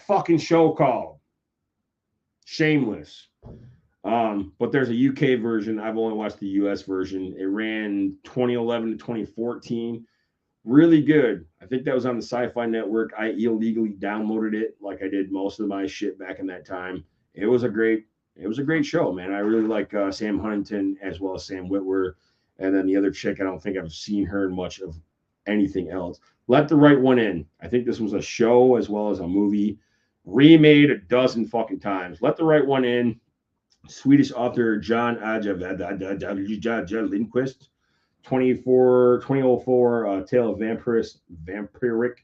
fucking show called? Shameless. But there's a UK version. I've only watched the US version. It ran 2011 to 2014. Really good. I think that was on the Sci-Fi Network. I illegally downloaded it, like I did most of my shit back in that time. It was a great show, man. I really like Sam Huntington as well as Sam Witwer, and then the other chick. I don't think I've seen her in much of anything else. Let the Right One In. I think this was a show as well as a movie, remade a dozen fucking times. Let the Right One In. Swedish author John Lindquist, 2004 Tale of Vampiric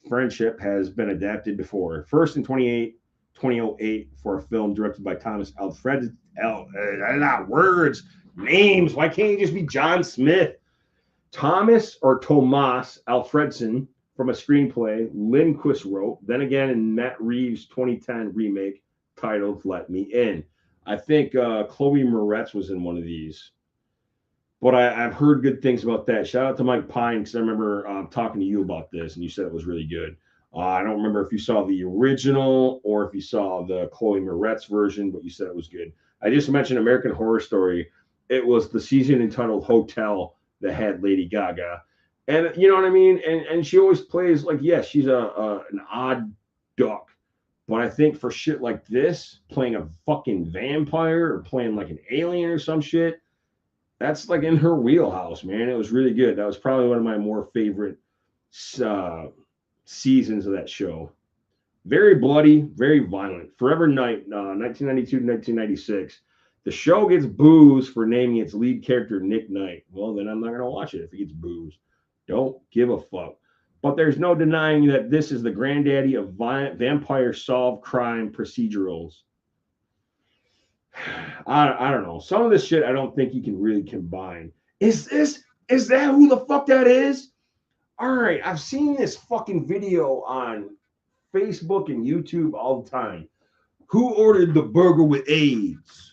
Friendship has been adapted before. First in 2008 for a film directed by Thomas Alfred. Words, names. Why can't you just be John Smith? Thomas Alfredson from a screenplay Lindquist wrote. Then again in Matt Reeves' 2010 remake titled Let Me In. I think Chloe Moretz was in one of these, but I've heard good things about that. Shout out to Mike Pine because I remember talking to you about this, and you said it was really good. I don't remember if you saw the original or if you saw the Chloe Moretz version, but you said it was good. I just mentioned American Horror Story. It was the season entitled Hotel that had Lady Gaga, and you know what I mean. And she always plays like, yes, she's an odd duck. But I think for shit like this, playing a fucking vampire or playing like an alien or some shit, that's like in her wheelhouse, man. It was really good. That was probably one of my more favorite seasons of that show. Very bloody, very violent. Forever Night, 1992 to 1996. The show gets booze for naming its lead character Nick Knight. Well, then I'm not going to watch it if it gets booze. Don't give a fuck. But there's no denying that this is the granddaddy of vampire solved crime procedurals. I don't know. Some of this shit I don't think you can really combine. Is that who the fuck that is? All right, I've seen this fucking video on Facebook and YouTube all the time. Who ordered the burger with AIDS?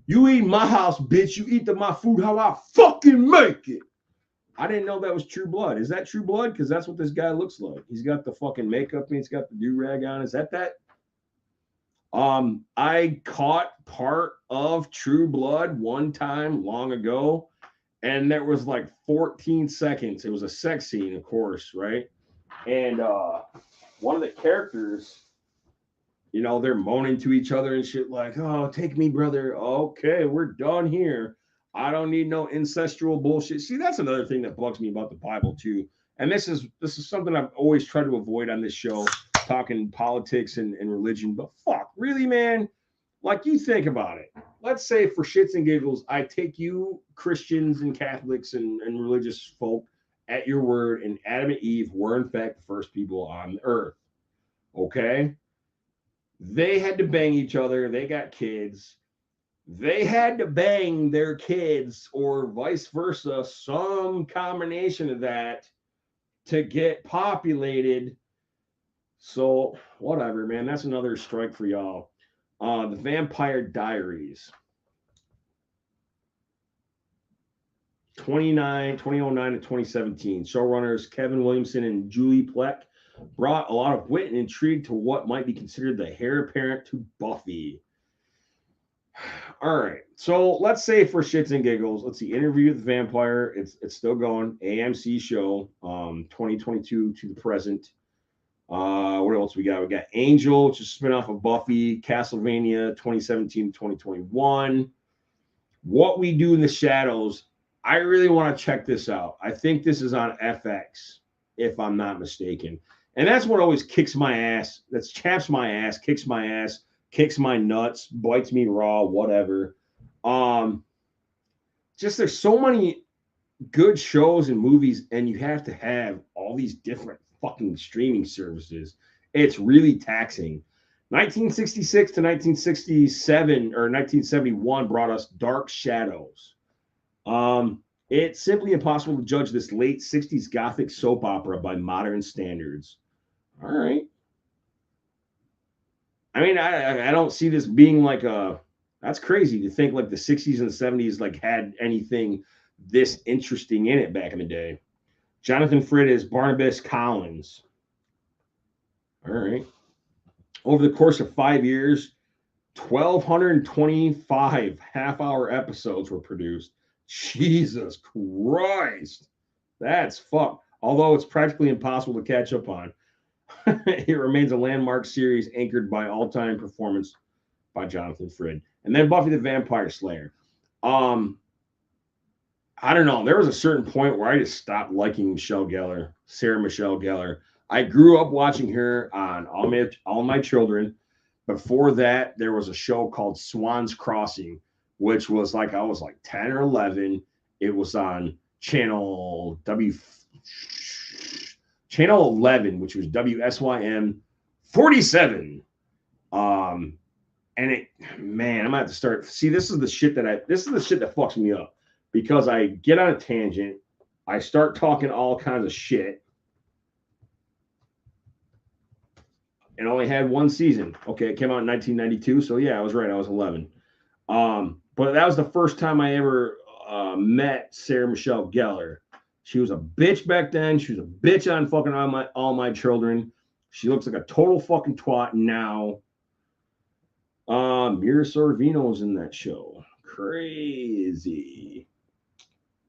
You eat my house, bitch. You eat my food how I fucking make it. I didn't know that was True Blood. Is that True Blood? Because that's what this guy looks like. He's got the fucking makeup and he's got the do-rag on. Is that? I caught part of True Blood one time long ago, and there was like 14 seconds. It was a sex scene, of course, right? And one of the characters, you know, they're moaning to each other and shit like, oh, take me, brother. Okay, we're done here. I don't need no incestual bullshit. See, that's another thing that bugs me about the Bible too. And this is something I've always tried to avoid on this show, talking politics and religion. But fuck, really, man? Like, you think about it. Let's say for shits and giggles, I take you Christians and Catholics and religious folk at your word, and Adam and Eve were in fact the first people on the earth. Okay? They had to bang each other. They got kids. They had to bang their kids or vice versa, some combination of that to get populated. So whatever, man, that's another strike for y'all. The Vampire Diaries, 2009 to 2017. Showrunners Kevin Williamson and Julie Plec brought a lot of wit and intrigue to what might be considered the heir apparent to Buffy. All right, so let's say for shits and giggles, let's see, Interview with the Vampire. It's still going. AMC show, 2022 to the present. What else we got? We got Angel, which is a spinoff of Buffy. Castlevania, 2017 to 2021. What We Do in the Shadows. I really want to check this out. I think this is on FX, if I'm not mistaken. And that's what always kicks my ass. That's chaps my ass, kicks my nuts, bites me raw, whatever. Just there's so many good shows and movies, and you have to have all these different fucking streaming services. It's really taxing. 1966 to 1967 or 1971 brought us Dark Shadows. It's simply impossible to judge this late 60s gothic soap opera by modern standards. All right. I mean, I don't see this being like a, that's crazy to think like the 60s and the 70s like had anything this interesting in it back in the day. Jonathan Frid is Barnabas Collins. All right. Over the course of 5 years, 1,225 half-hour episodes were produced. Jesus Christ. That's fuck. Although it's practically impossible to catch up on. It remains a landmark series anchored by all-time performance by Jonathan Frid. And then Buffy the Vampire Slayer. I don't know. There was a certain point where I just stopped liking Michelle Gellar, Sarah Michelle Gellar. I grew up watching her on All My Children. Before that, there was a show called Swan's Crossing, which was like I was like 10 or 11. It was on channel 11, which was WSYM 47. And it, man, I'm gonna have to start. See, this is the shit that fucks me up because I get on a tangent, I start talking all kinds of shit, and only had one season. Okay, it came out in 1992, so yeah, I was right. I was 11. But that was the first time I ever met Sarah Michelle Gellar. She was a bitch back then. She was a bitch on fucking All My Children. She looks like a total fucking twat now. Mira Sorvino's in that show. Crazy.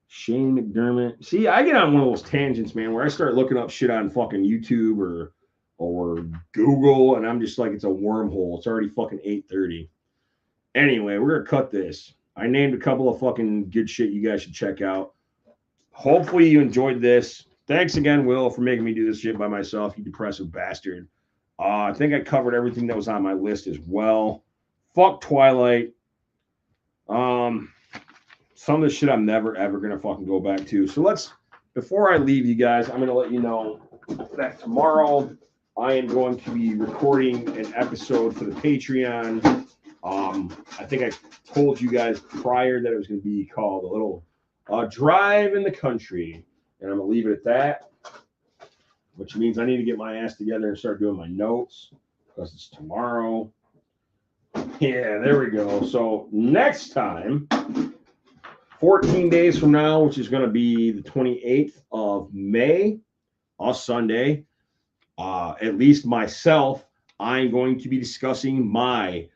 Shane McDermott. See, I get on one of those tangents, man, where I start looking up shit on fucking YouTube or Google, and I'm just like, it's a wormhole. It's already fucking 8:30. Anyway, we're gonna cut this. I named a couple of fucking good shit you guys should check out. Hopefully you enjoyed this. Thanks again, Will, for making me do this shit by myself, you depressive bastard. I think I covered everything that was on my list as well. Fuck Twilight. Some of the shit I'm never, ever going to fucking go back to. So before I leave you guys, I'm going to let you know that tomorrow I am going to be recording an episode for the Patreon. I think I told you guys prior that it was going to be called a little drive in the country. And I'm going to leave it at that, which means I need to get my ass together and start doing my notes because it's tomorrow. Yeah, there we go. So next time, 14 days from now, which is going to be the 28th of May, on Sunday, at least myself, I'm going to be discussing my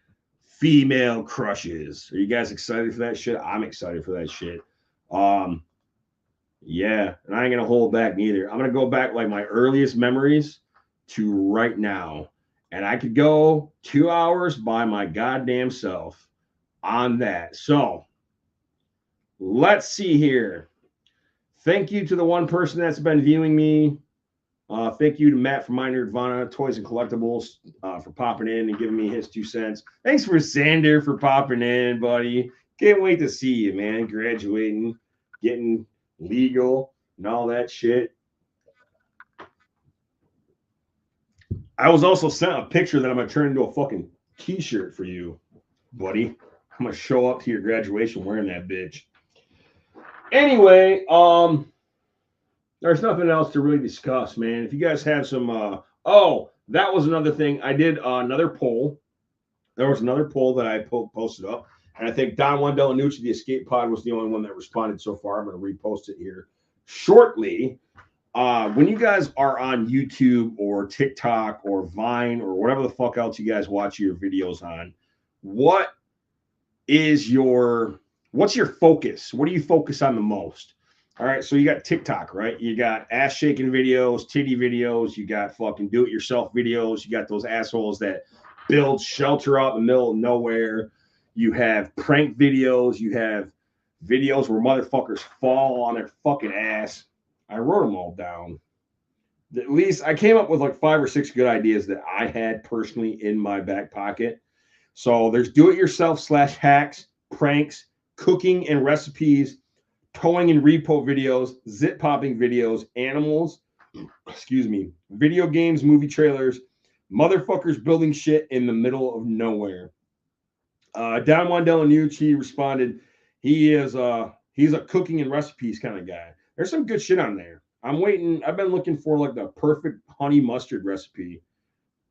female crushes. Are you guys excited for that shit? I'm excited for that shit. Yeah, and I ain't gonna hold back neither. I'm gonna go back like my earliest memories to right now, and I could go 2 hours by my goddamn self on that. So let's see here. Thank you to the one person that's been viewing me. Thank you to Matt from My Nerdvana Toys and Collectibles for popping in and giving me his 2 cents. Thanks for Sander for popping in, buddy. Can't wait to see you, man. Graduating, getting legal and all that shit. I was also sent a picture that I'm gonna turn into a fucking t-shirt for you, buddy. I'm gonna show up to your graduation wearing that bitch. Anyway, there's nothing else to really discuss, man. If you guys have some that was another thing. I did another poll. There was another poll that I posted up. And I think Don Juan Delanucci, the Escape Pod, was the only one that responded so far. I'm going to repost it here shortly. When you guys are on YouTube or TikTok or Vine or whatever the fuck else you guys watch your videos on, what's your focus? What do you focus on the most? All right, so you got TikTok, right? You got ass shaking videos, titty videos, you got fucking do-it-yourself videos, you got those assholes that build shelter out in the middle of nowhere. You have prank videos. You have videos where motherfuckers fall on their fucking ass. I wrote them all down. At least I came up with like 5 or 6 good ideas that I had personally in my back pocket. So there's do-it-yourself /hacks, pranks, cooking and recipes, towing and repo videos, zip popping videos, animals, video games, movie trailers, motherfuckers building shit in the middle of nowhere. Don Juan Delanucci responded, he's a cooking and recipes kind of guy. There's some good shit on there. I've been looking for like the perfect honey mustard recipe.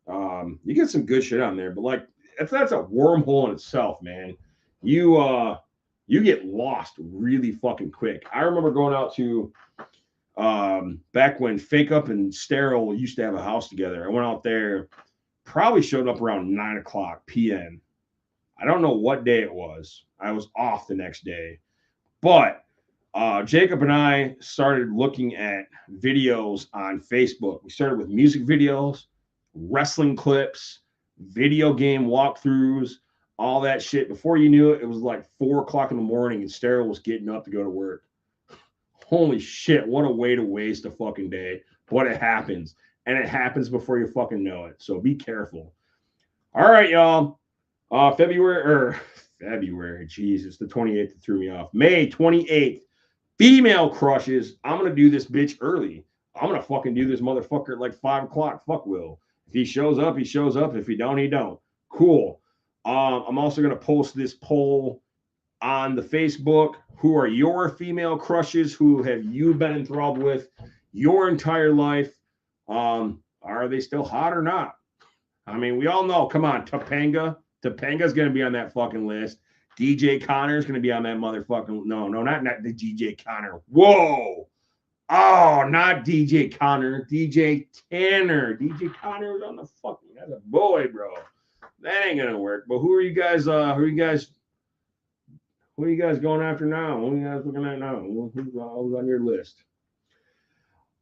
You get some good shit on there, but like that's a wormhole in itself, man. You get lost really fucking quick. I remember going out to back when Fake Up and Sterile used to have a house together. I went out there, probably showed up around 9:00 p.m. I don't know what day it was. I was off the next day, but Jacob and I started looking at videos on Facebook. We started with music videos, wrestling clips, video game walkthroughs, all that shit. Before you knew it, it was like 4:00 in the morning and Sterile was getting up to go to work. Holy shit, what a way to waste a fucking day. But it happens. And it happens before you fucking know it. So be careful. All right, y'all. February, jeez, it's the 28th that threw me off. May 28th, female crushes. I'm going to do this bitch early. I'm going to fucking do this motherfucker at like 5:00. Fuck Will. If he shows up, he shows up. If he don't, he don't. Cool. I'm also going to post this poll on the Facebook. Who are your female crushes? Who have you been enthralled with your entire life? Are they still hot or not? I mean, we all know. Come on, Topanga. Topanga's going to be on that fucking list. DJ Connor's going to be on that motherfucking. No, not the DJ Connor. Whoa. Oh, not DJ Connor. DJ Tanner. DJ Connor was on the fucking. That's a boy, bro. That ain't gonna work. But who are you guys? Who are you guys going after now? Who are you guys looking at now? Who's on your list?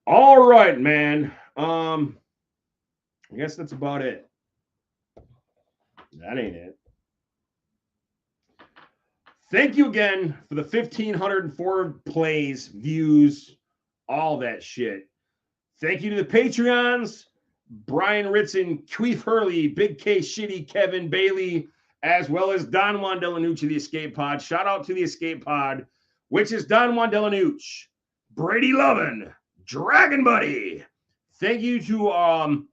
All right, man. I guess that's about it. That ain't it. Thank you again for the 1,504 plays, views, all that shit. Thank you to the Patreons, Brian Ritson, Queef Hurley, Big K Shitty, Kevin Bailey, as well as Don Juan Delanucci, the Escape Pod. Shout out to the Escape Pod, which is Don Juan Delanucci, Brady Lovin, Dragon Buddy. Thank you to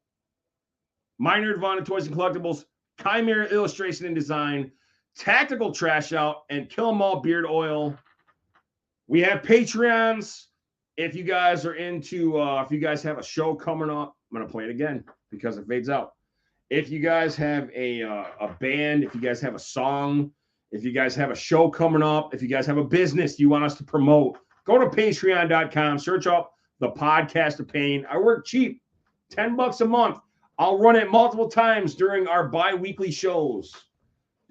Minor Vaughn Toys and Collectibles, Chimera Illustration and Design, Tactical Trash Out, and Kill 'Em All Beard Oil. We have Patreons. If you guys are into, if you guys have a show coming up, I'm going to play it again because it fades out. If you guys have a band, if you guys have a song, if you guys have a show coming up, if you guys have a business you want us to promote, go to patreon.com, search up the Podcast of Pain. I work cheap, $10 a month. I'll run it multiple times during our bi-weekly shows.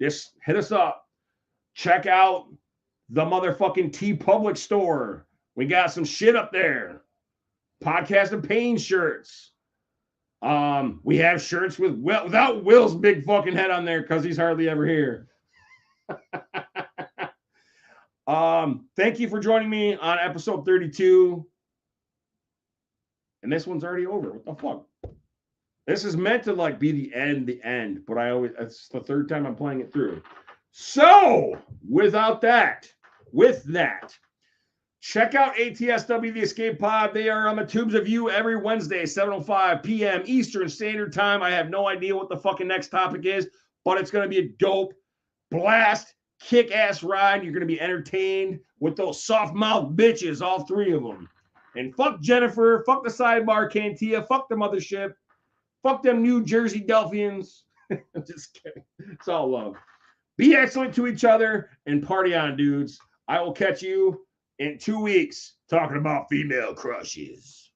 Just hit us up. Check out the motherfucking TeePublic store. We got some shit up there. Podcast of Pain shirts. We have shirts without Will's big fucking head on there because he's hardly ever here. Thank you for joining me on episode 32. And this one's already over. What the fuck? This is meant to like be the end, but it's the third time I'm playing it through. So with that, check out ATSW, the Escape Pod. They are on the Tubes of You every Wednesday, 7:05 p.m. Eastern Standard Time. I have no idea what the fucking next topic is, but it's going to be a dope, blast, kick-ass ride. You're going to be entertained with those soft-mouthed bitches, all three of them. And fuck Jennifer, fuck the Sidebar Cantia, fuck the mothership, fuck them New Jersey Delphians. I'm just kidding. It's all love. Be excellent to each other and party on, dudes. I will catch you in 2 weeks talking about female crushes.